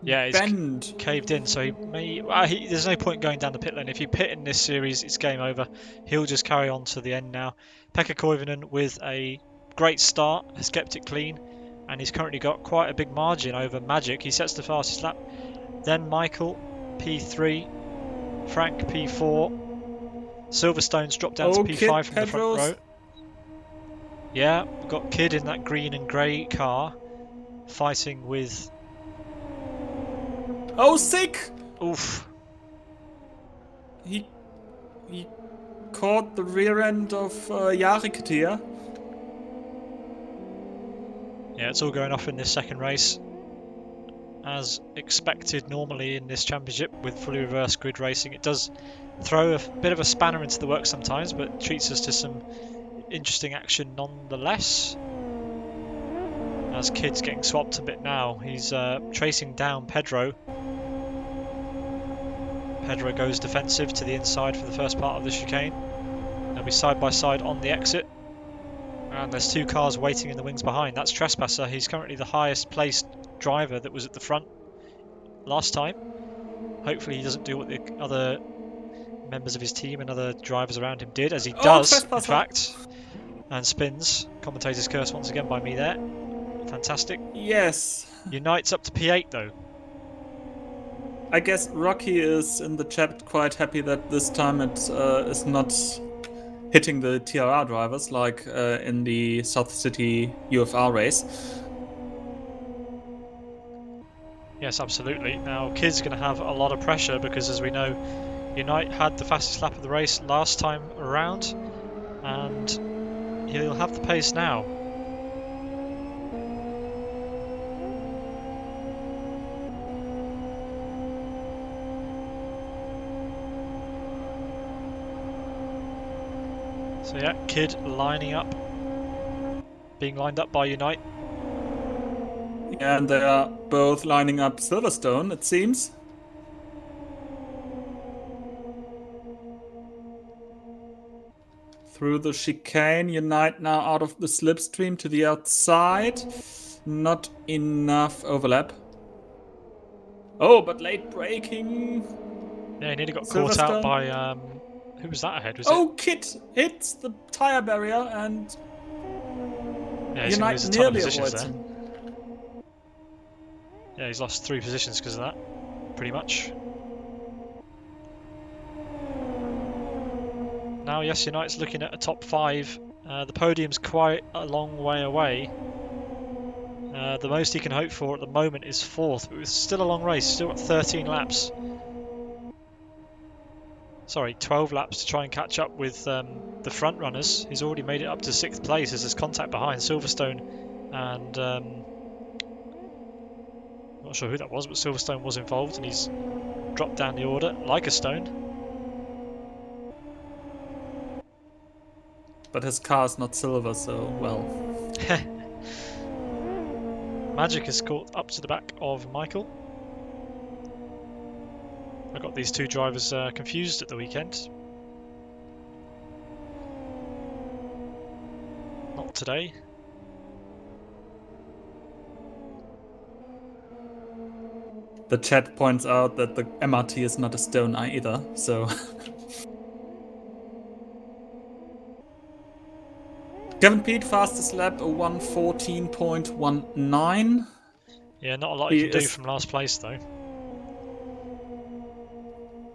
bent. Caved in, so there's no point going down the pit lane. If you pit in this series, it's game over. He'll just carry on to the end now. Pekka Koivunen with a great start, has kept it clean, and he's currently got quite a big margin over Magic. He sets the fastest lap. Then Michael, P3, Frank, P4. Silverstone's dropped down to P5 from the front row. Yeah, we've got Kid in that green and grey car, fighting with... Oh, sick! Oof. He caught the rear end of Jarek here. Yeah, it's all going off in this second race. As expected normally in this championship with fully reverse grid racing. It does throw a bit of a spanner into the works sometimes, but treats us to some interesting action nonetheless. As Kid's getting swapped a bit now. He's tracing down Pedro. Pedro goes defensive to the inside for the first part of the chicane. They'll be side by side on the exit. And there's two cars waiting in the wings behind. That's Trespasser. He's currently the highest placed driver that was at the front last time. Hopefully he doesn't do what the other members of his team and other drivers around him did, as he does, in fact. And spins. Commentator's curse once again by me there. Fantastic. Yes. Unite's up to P8 though. I guess Rocky is in the chat quite happy that this time it is not hitting the TRR drivers like in the South City UFR race. Yes, absolutely. Now, Kid's going to have a lot of pressure because, as we know, Unite had the fastest lap of the race last time around, and he'll have the pace now. So yeah, Kid lining up, being lined up by Unite. And they are both lining up Silverstone, it seems. Through the chicane, Unite now out of the slipstream to the outside. Not enough overlap. Oh, but late braking. Yeah, he nearly got caught out Silverstone. by who was that ahead? Was it? Oh, Kit hits the tire barrier and Yeah, he's going to Unite lose a ton of nearly positions avoids there. him. Yeah, he's lost 3 positions because of that, pretty much. Now, yes, United's looking at a top 5. The podium's quite a long way away. The most he can hope for at the moment is 4th, but it's still a long race. Still got 13 laps. Sorry, 12 laps to try and catch up with the front runners. He's already made it up to 6th place as there's contact behind Silverstone and not sure who that was, but Silverstone was involved and he's dropped down the order like a stone. But his car is not silver, so well. Magic is caught up to the back of Michael. I got these two drivers confused at the weekend. Not today. The chat points out that the MRT is not a stone either, so. Kevin Pete, fastest lap, a 1:14.19. Yeah, not a lot he can do from last place though.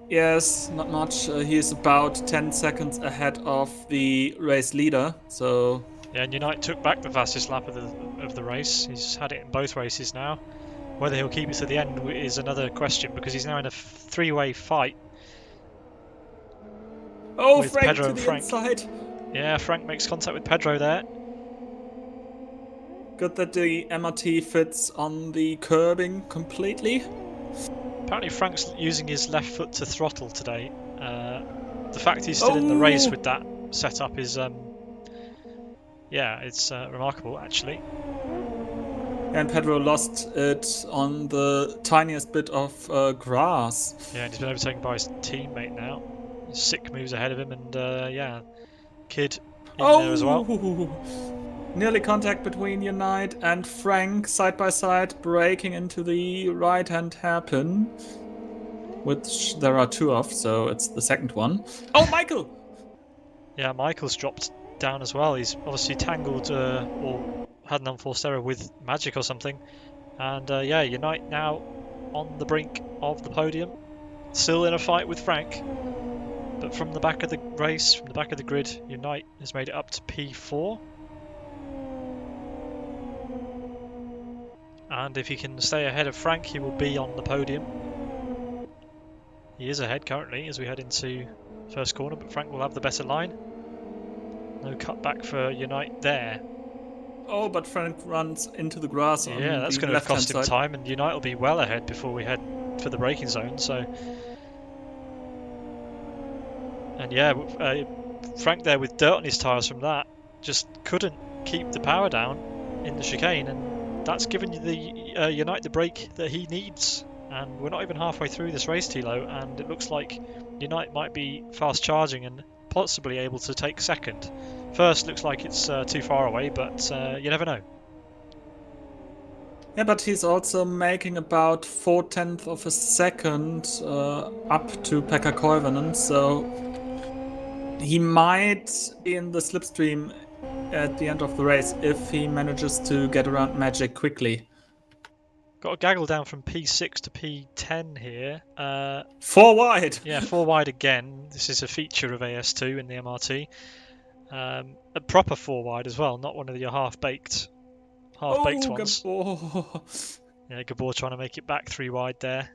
Yes, not much. He is about 10 seconds ahead of the race leader, so. Yeah, and Unite took back the fastest lap of the race. He's had it in both races now. Whether he'll keep it to the end is another question because he's now in a 3-way fight. Oh, with Frank Pedro to and the Frank. inside. Yeah, Frank makes contact with Pedro there. Good that the MRT fits on the curbing completely. Apparently Frank's using his left foot to throttle today. The fact he's still in the race with that setup is, yeah, it's remarkable actually. And Pedro lost it on the tiniest bit of grass. Yeah, and he's been overtaken by his teammate now. Sick moves ahead of him, and yeah, Kid in there as well. Nearly contact between Unite and Frank, side by side, braking into the right-hand hairpin, which there are 2 of, so it's the second one. Oh, Michael! Yeah, Michael's dropped down as well. He's obviously tangled or had an unforced error with Magic or something. And yeah, Unite now on the brink of the podium. Still in a fight with Frank. But from the back of the race, from the back of the grid, Unite has made it up to P4. And if he can stay ahead of Frank, he will be on the podium. He is ahead currently as we head into first corner, but Frank will have the better line. No cutback for Unite there. Oh, but Frank runs into the grass on yeah, that's the going to cost him side. time, and Unite will be well ahead before we head for the braking zone. So, and yeah, Frank there with dirt on his tyres from that just couldn't keep the power down in the chicane, and that's given the Unite the brake that he needs. And we're not even halfway through this race, Tilo, and it looks like Unite might be fast charging and possibly able to take second. First looks like it's too far away, but you never know. Yeah, but he's also making about 4/10 of a second up to Pekka Koivunen, so he might be in the slipstream at the end of the race if he manages to get around Magic quickly. Got a gaggle down from P6 to P10 here. 4 wide! Yeah, 4 wide again. This is a feature of AS2 in the MRT. A proper 4 wide as well, not one of your half-baked ones. Yeah, Gabor trying to make it back 3 wide there.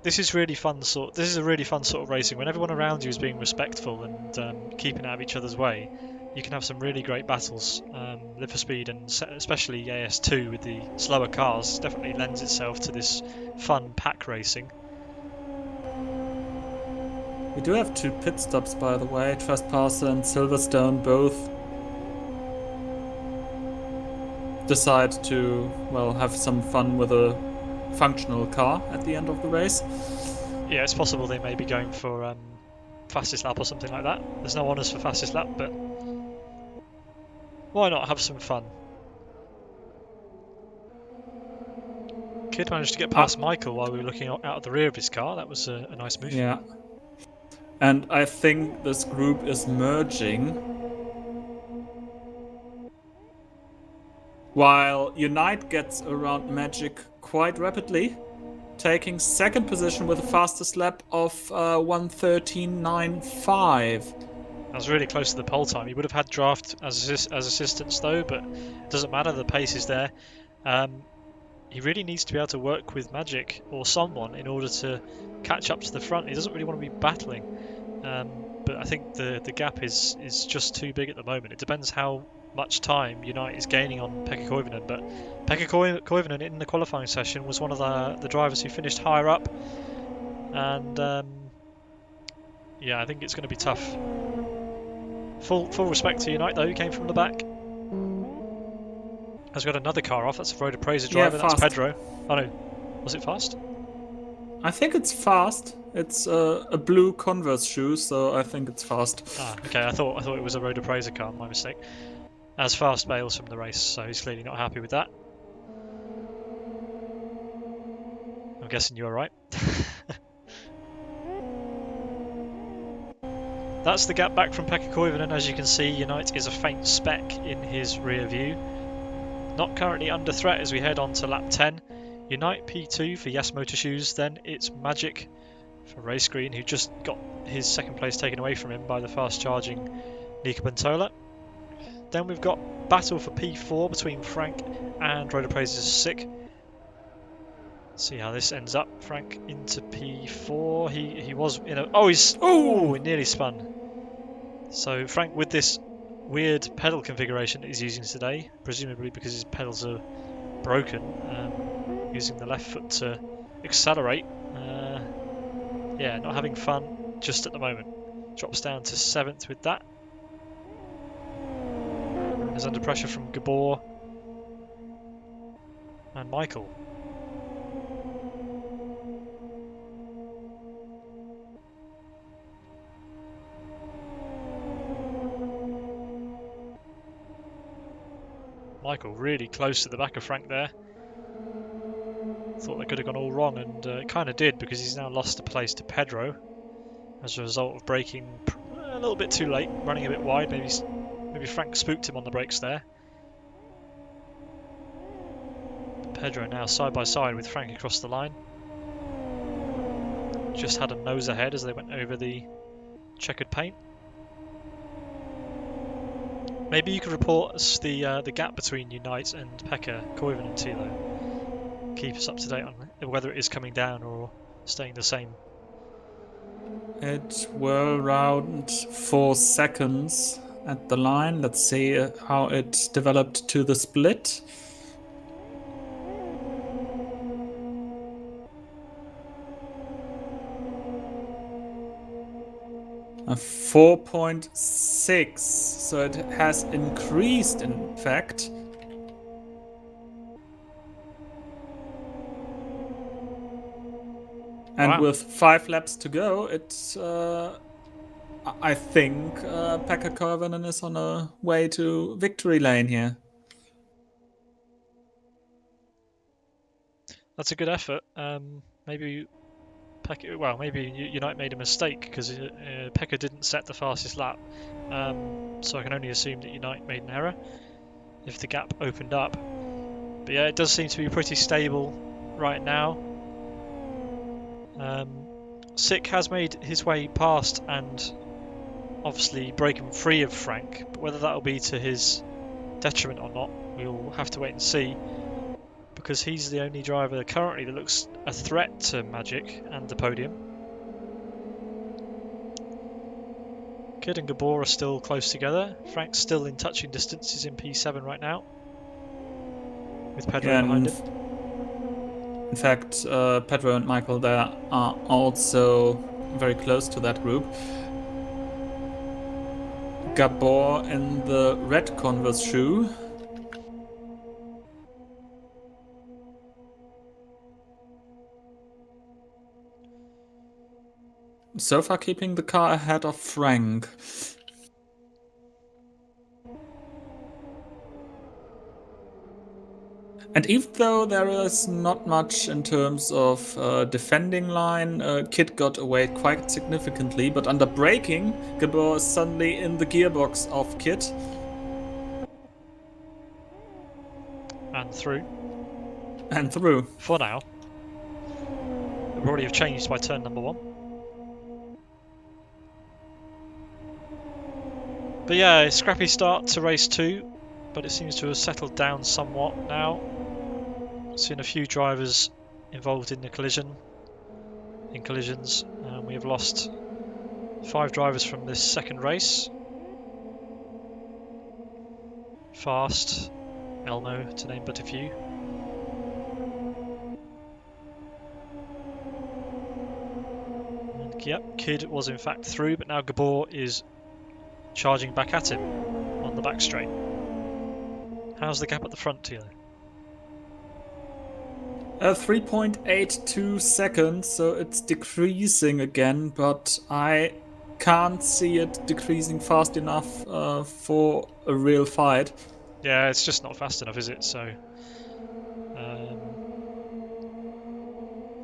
This is a really fun sort of racing. When everyone around you is being respectful and keeping out of each other's way, you can have some really great battles. Live for Speed, and especially AS2 with the slower cars, definitely lends itself to this fun pack racing. We do have 2 pit stops, by the way. Trespasser and Silverstone both decide to, well, have some fun with a functional car at the end of the race. Yeah, it's possible they may be going for fastest lap or something like that. There's no honours for fastest lap, but why not have some fun? Kid managed to get past Michael while we were looking out of the rear of his car. That was a nice move. Yeah. And I think this group is merging. While Unite gets around Magic quite rapidly, taking second position with the fastest lap of 1:13.95. I was really close to the pole time. He would have had draft as assistance though, but it doesn't matter. The pace is there. He really needs to be able to work with Magic or someone in order to catch up to the front. He doesn't really want to be battling, but I think the gap is just too big at the moment. It depends how much time Unite is gaining on Pekka Koivunen, but Pekka Koivunen in the qualifying session was one of the drivers who finished higher up, and yeah, I think it's going to be tough. Full respect to Unite though, he came from the back. Has got another car off. That's a Road Appraiser driver. Yeah, that's fast. Pedro. Oh no, was it fast? I think it's fast. It's a blue Converse shoe, so I think it's fast. Ah, okay. I thought it was a Road Appraiser car. My mistake. As fast bails from the race, so he's clearly not happy with that. I'm guessing you were right. That's the gap back from Pekka Koivunen. As you can see, Unite is a faint speck in his rear view. Not currently under threat as we head on to lap 10. Unite P2 for Yes Motor Shoes, then it's Magic for Race Green, who just got his second place taken away from him by the fast charging Nika Pantola. Then we've got battle for P4 between Frank and Road Appraiser's Sick. See how this ends up. Frank into P4. He was in a... Oh, he nearly spun. So Frank with this weird pedal configuration that he's using today, presumably because his pedals are broken, using the left foot to accelerate. Yeah, not having fun just at the moment. Drops down to 7th with that. Is under pressure from Gabor and Michael. Michael really close to the back of Frank there. Thought that could have gone all wrong, and it kind of did, because he's now lost a place to Pedro as a result of braking a little bit too late, running a bit wide. Maybe Frank spooked him on the brakes there. Pedro now side by side with Frank across the line. Just had a nose ahead as they went over the checkered paint. Maybe you could report us the gap between Unite and Pekka Koivunen and Tilo. Keep us up to date on whether it is coming down or staying the same. It were around 4 seconds at the line. Let's see how it developed to the split. A 4.6, so it has increased in fact. And Wow. with 5 laps to go, I think Pekka Koivunen is on a way to victory lane here. That's a good effort. Maybe Unite made a mistake, because Pekka didn't set the fastest lap. So I can only assume that Unite made an error if the gap opened up. But yeah, it does seem to be pretty stable right now. Sick has made his way past and obviously breaking free of Frank, but whether that'll be to his detriment or not, we'll have to wait and see, because he's the only driver currently that looks a threat to Magic and the podium. Kidd and Gabor are still close together. Frank's still in touching distance. He's in P7 right now, with Pedro behind him. In fact, Pedro and Michael there are also very close to that group. Gabor in the red Converse shoe. So far keeping the car ahead of Frank. And even though there is not much in terms of defending line, Kid got away quite significantly, but under braking, Gabor is suddenly in the gearbox of Kid. And through. And through. For now. It'll probably have changed by turn number 1. But yeah, a scrappy start to race 2, but it seems to have settled down somewhat now. Seen a few drivers involved in collisions. We have lost 5 drivers from this second race. Fast, Elmo, to name but a few. And yep, Kidd was in fact through, but now Gabor is charging back at him on the back straight. How's the gap at the front, Tilo? 3.82 seconds, so it's decreasing again, but I can't see it decreasing fast enough for a real fight. Yeah, it's just not fast enough, is it? So,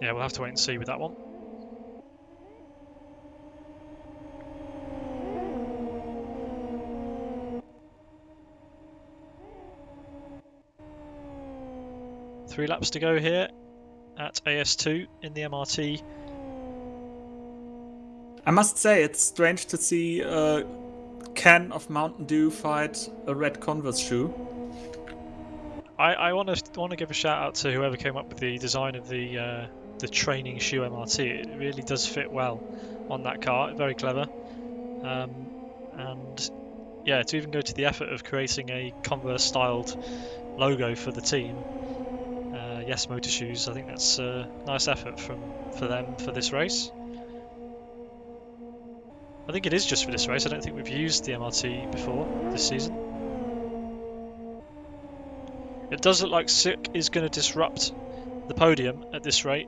yeah, we'll have to wait and see with that one. Three laps to go here at AS2 in the MRT. I must say, it's strange to see a can of Mountain Dew fight a red Converse shoe. I want to give a shout out to whoever came up with the design of the training shoe MRT. It really does fit well on that car. Very clever, and yeah, to even go to the effort of creating a Converse-styled logo for the team. Yes Motor Shoes. I think that's a nice effort for them for this race. I think it is just for this race. I don't think we've used the MRT before this season. It does look like Sick is going to disrupt the podium at this rate.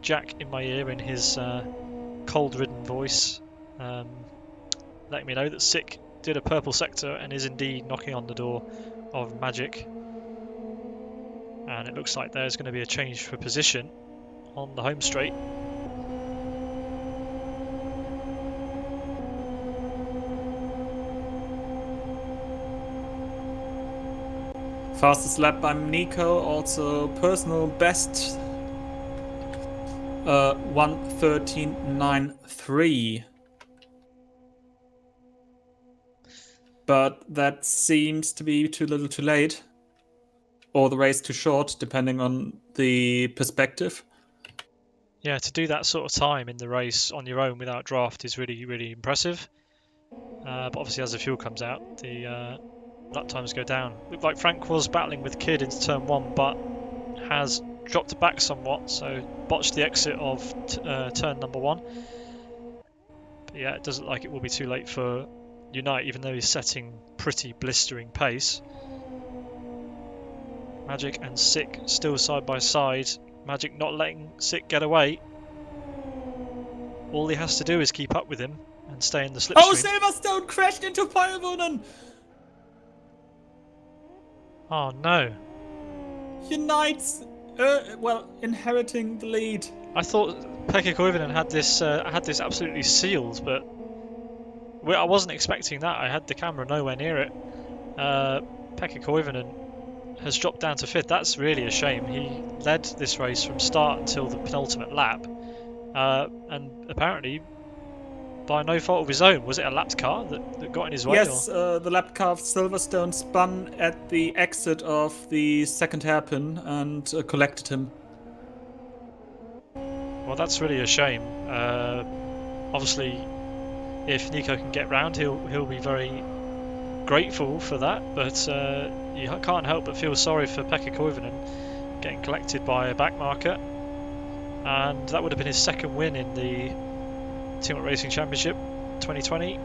Jack in my ear in his cold-ridden voice, letting me know that Sick did a purple sector and is indeed knocking on the door of Magic. And it looks like there's going to be a change for position on the home straight. Fastest lap by Nico, also personal best 1:13.93. But that seems to be too little too late. Or the race too short, depending on the perspective. Yeah, to do that sort of time in the race on your own without draft is really, really impressive. But obviously as the fuel comes out, the lap times go down. Looked like Frank was battling with Kidd into turn 1, but has dropped back somewhat, so botched the exit of turn number 1. But yeah, it does look like it will be too late for Unite, even though he's setting pretty blistering pace. Magic and Sick still side by side. Magic not letting Sick get away. All he has to do is keep up with him and stay in the slipstream. Oh, Silverstone crashed into Piovunen! Oh no. Unites, inheriting the lead. I thought Pekka Koivunen had this absolutely sealed, but I wasn't expecting that. I had the camera nowhere near it. Pekka Koivunen has dropped down to 5th. That's really a shame. He led this race from start until the penultimate lap, and apparently by no fault of his own. Was it a lapped car that got in his way? Yes, the lap car of Silverstone spun at the exit of the second hairpin and collected him. Well, that's really a shame. Obviously, if Nico can get round, he'll be very grateful for that. But you can't help but feel sorry for Pekka Koivunen getting collected by a backmarker, and that would have been his second win in the Team Up Racing Championship 2020.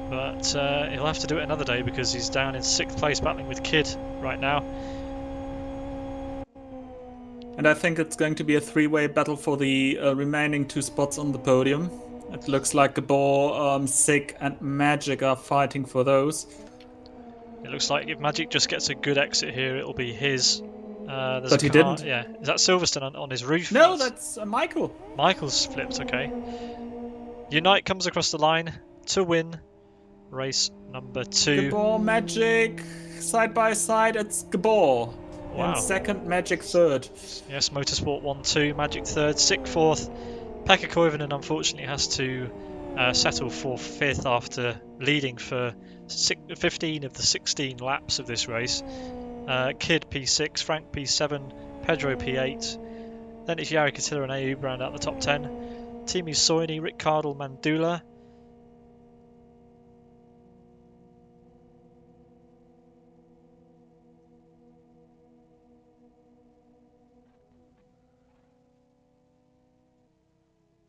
But he'll have to do it another day because he's down in 6th place battling with Kidd right now. And I think it's going to be a three-way battle for the remaining 2 spots on the podium. It looks like Gabor, Sig, and Magic are fighting for those. It looks like if Magic just gets a good exit here, it'll be his. There's But a he car. didn't. Yeah, is that Silverstone on his roof? No, that's Michael. Michael's flipped. Okay. Unite comes across the line to win race number 2. Gabor, Magic, side by side, it's Gabor. Wow. In second, Magic third. Yes, Motorsport 1-2, Magic third, Sick fourth. Pekka Koivunen unfortunately has to settle for 5th after leading for 15 of the 16 laps of this race. Kidd P6, Frank P7, Pedro P8. Then it's Jari Katila and Ayub round out the top 10. Timi Soini, Rick Cardle, Mandula.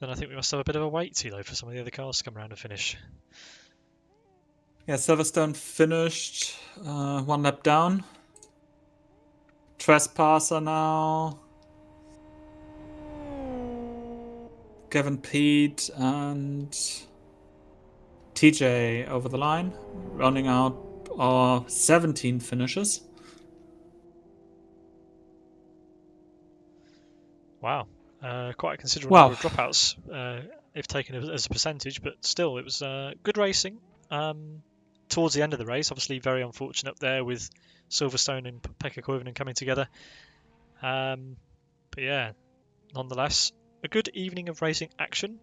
Then I think we must have a bit of a wait, Tilo, for some of the other cars to come around and finish. Yeah, Silverstone finished 1 lap down. Trespasser now. Kevin Pete and TJ over the line, rounding out our 17 finishes. Wow. Quite a considerable number of dropouts if taken as a percentage, but still, it was good racing. Towards the end of the race, obviously very unfortunate there with Silverstone and Pekka Koivunen coming together. But yeah, nonetheless, a good evening of racing action,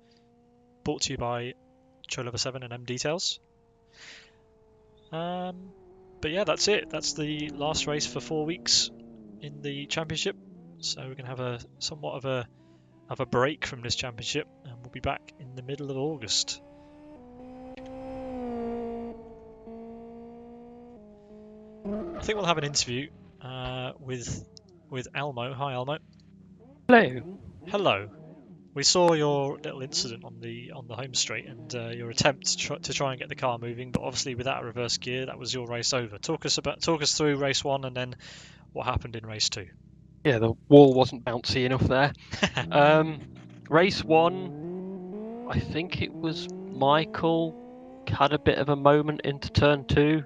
brought to you by Cholova7 and M Details. But yeah, that's it. That's the last race for 4 weeks in the championship. So we're going to have somewhat of a break from this championship, and we'll be back in the middle of August. I think we'll have an interview with Elmo. Hi, Elmo. Hello. Hello. We saw your little incident on the home straight and your attempt to try and get the car moving, but obviously without a reverse gear, that was your race over. Talk us through race 1 and then what happened in race 2. Yeah, the wall wasn't bouncy enough there. Race 1, I think it was Michael had a bit of a moment into turn 2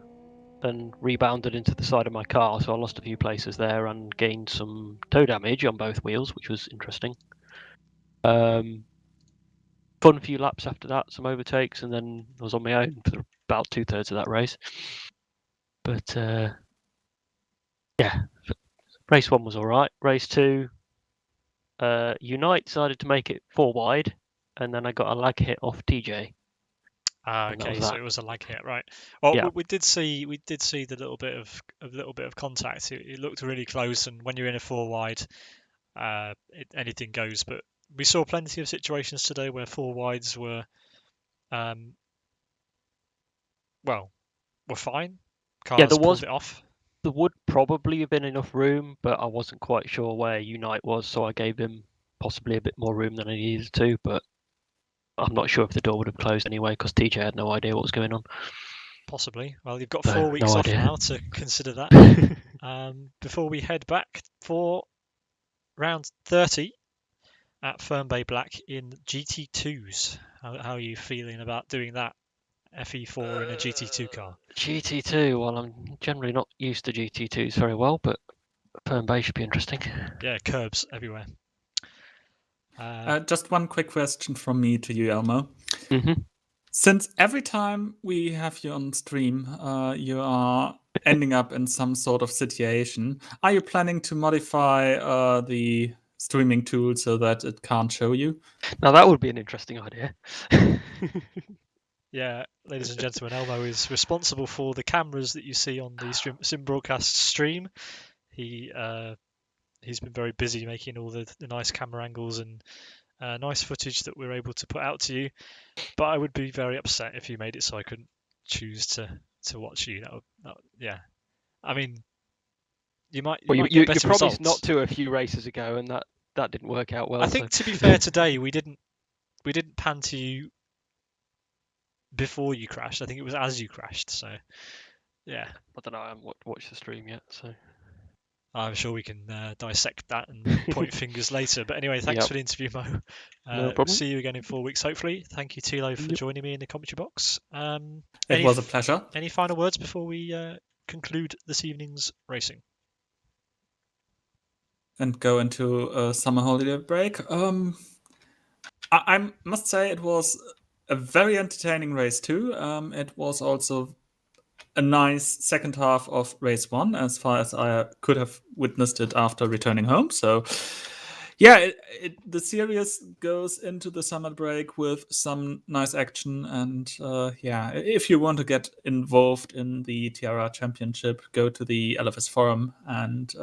and rebounded into the side of my car, so I lost a few places there and gained some toe damage on both wheels, which was interesting. Fun few laps after that, some overtakes, and then I was on my own for about 2/3 of that race. But yeah, race 1 was all right. Race 2, Unite decided to make it 4 wide, and then I got a lag hit off TJ. Okay, so it was a lag hit, right? Well, yeah. we did see the little bit of contact. It looked really close, and when you're in a 4 wide, anything goes. But we saw plenty of situations today where 4 wides were, were fine. Cars pulled it off. There would probably have been enough room, but I wasn't quite sure where Unite was, so I gave him possibly a bit more room than I needed to, but I'm not sure if the door would have closed anyway, because TJ had no idea what was going on. Possibly. Well, you've got 4 weeks off now to consider that. Before we head back for round 30 at Fernbay Black in GT2s. How are you feeling about doing that? FE4 in a GT2 car. GT2, well, I'm generally not used to GT2s very well, but Fernbay should be interesting. Yeah, curbs everywhere. Just one quick question from me to you, Elmo. Mm-hmm. Since every time we have you on stream, you are ending up in some sort of situation, are you planning to modify the streaming tool so that it can't show you. Now that would be an interesting idea. Yeah, ladies and gentlemen, Elmo is responsible for the cameras that you see on the sim broadcast stream. He's been very busy making all the nice camera angles and nice footage that we're able to put out to you. But I would be very upset if you made it so I couldn't choose to watch you. Yeah. I mean, you might Well, get you better promised results. not to a few races ago, and that didn't work out well. I think to be fair, today we didn't pan to you before you crashed. I think it was as you crashed. So yeah, I don't know. I haven't watched the stream yet, so I'm sure we can dissect that and point fingers later. But anyway, thanks Yep. for the interview, Mo. No problem. See you again in 4 weeks, hopefully. Thank you, Tilo, for Yep. joining me in the commentary box. It was a pleasure. Any final words before we conclude this evening's racing? And go into a summer holiday break. I must say it was a very entertaining race too. It was also a nice second half of race 1, as far as I could have witnessed it after returning home. So, yeah, the series goes into the summer break with some nice action. And yeah, if you want to get involved in the TRR Championship, go to the LFS forum and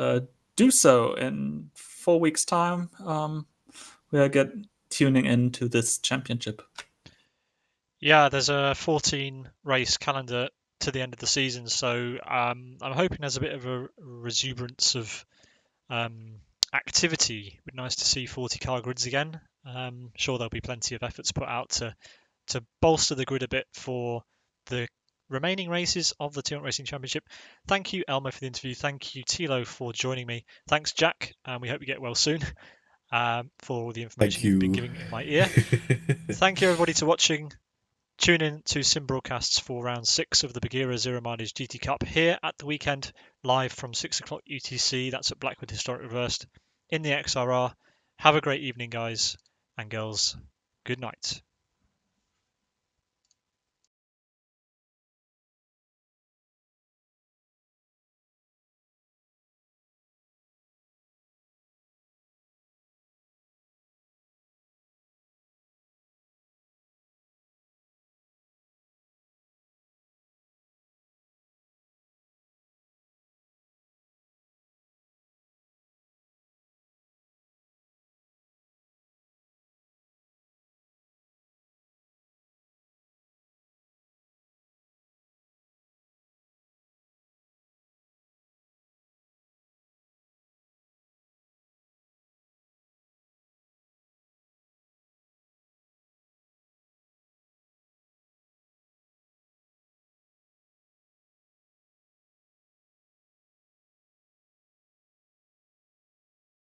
do so in 4 weeks' time. We are tuning into this championship. Yeah, there's a 14 race calendar to the end of the season, so I'm hoping there's a bit of a resuberance of activity. It'd be nice to see 40 car grids again. Sure, there'll be plenty of efforts put out to bolster the grid a bit for the remaining races of the T1 Racing Championship. Thank you, Elmo, for the interview. Thank you, Tilo, for joining me. Thanks, Jack, and we hope you get well soon. For all the information you've been giving in my ear. Thank you, everybody, for watching. Tune in to sim broadcasts for round 6 of the Bagheera Zero Mileage GT Cup here at the weekend, live from 6 o'clock UTC. That's at Blackwood Historic Reversed in the XRR. Have a great evening, guys and girls. Good night.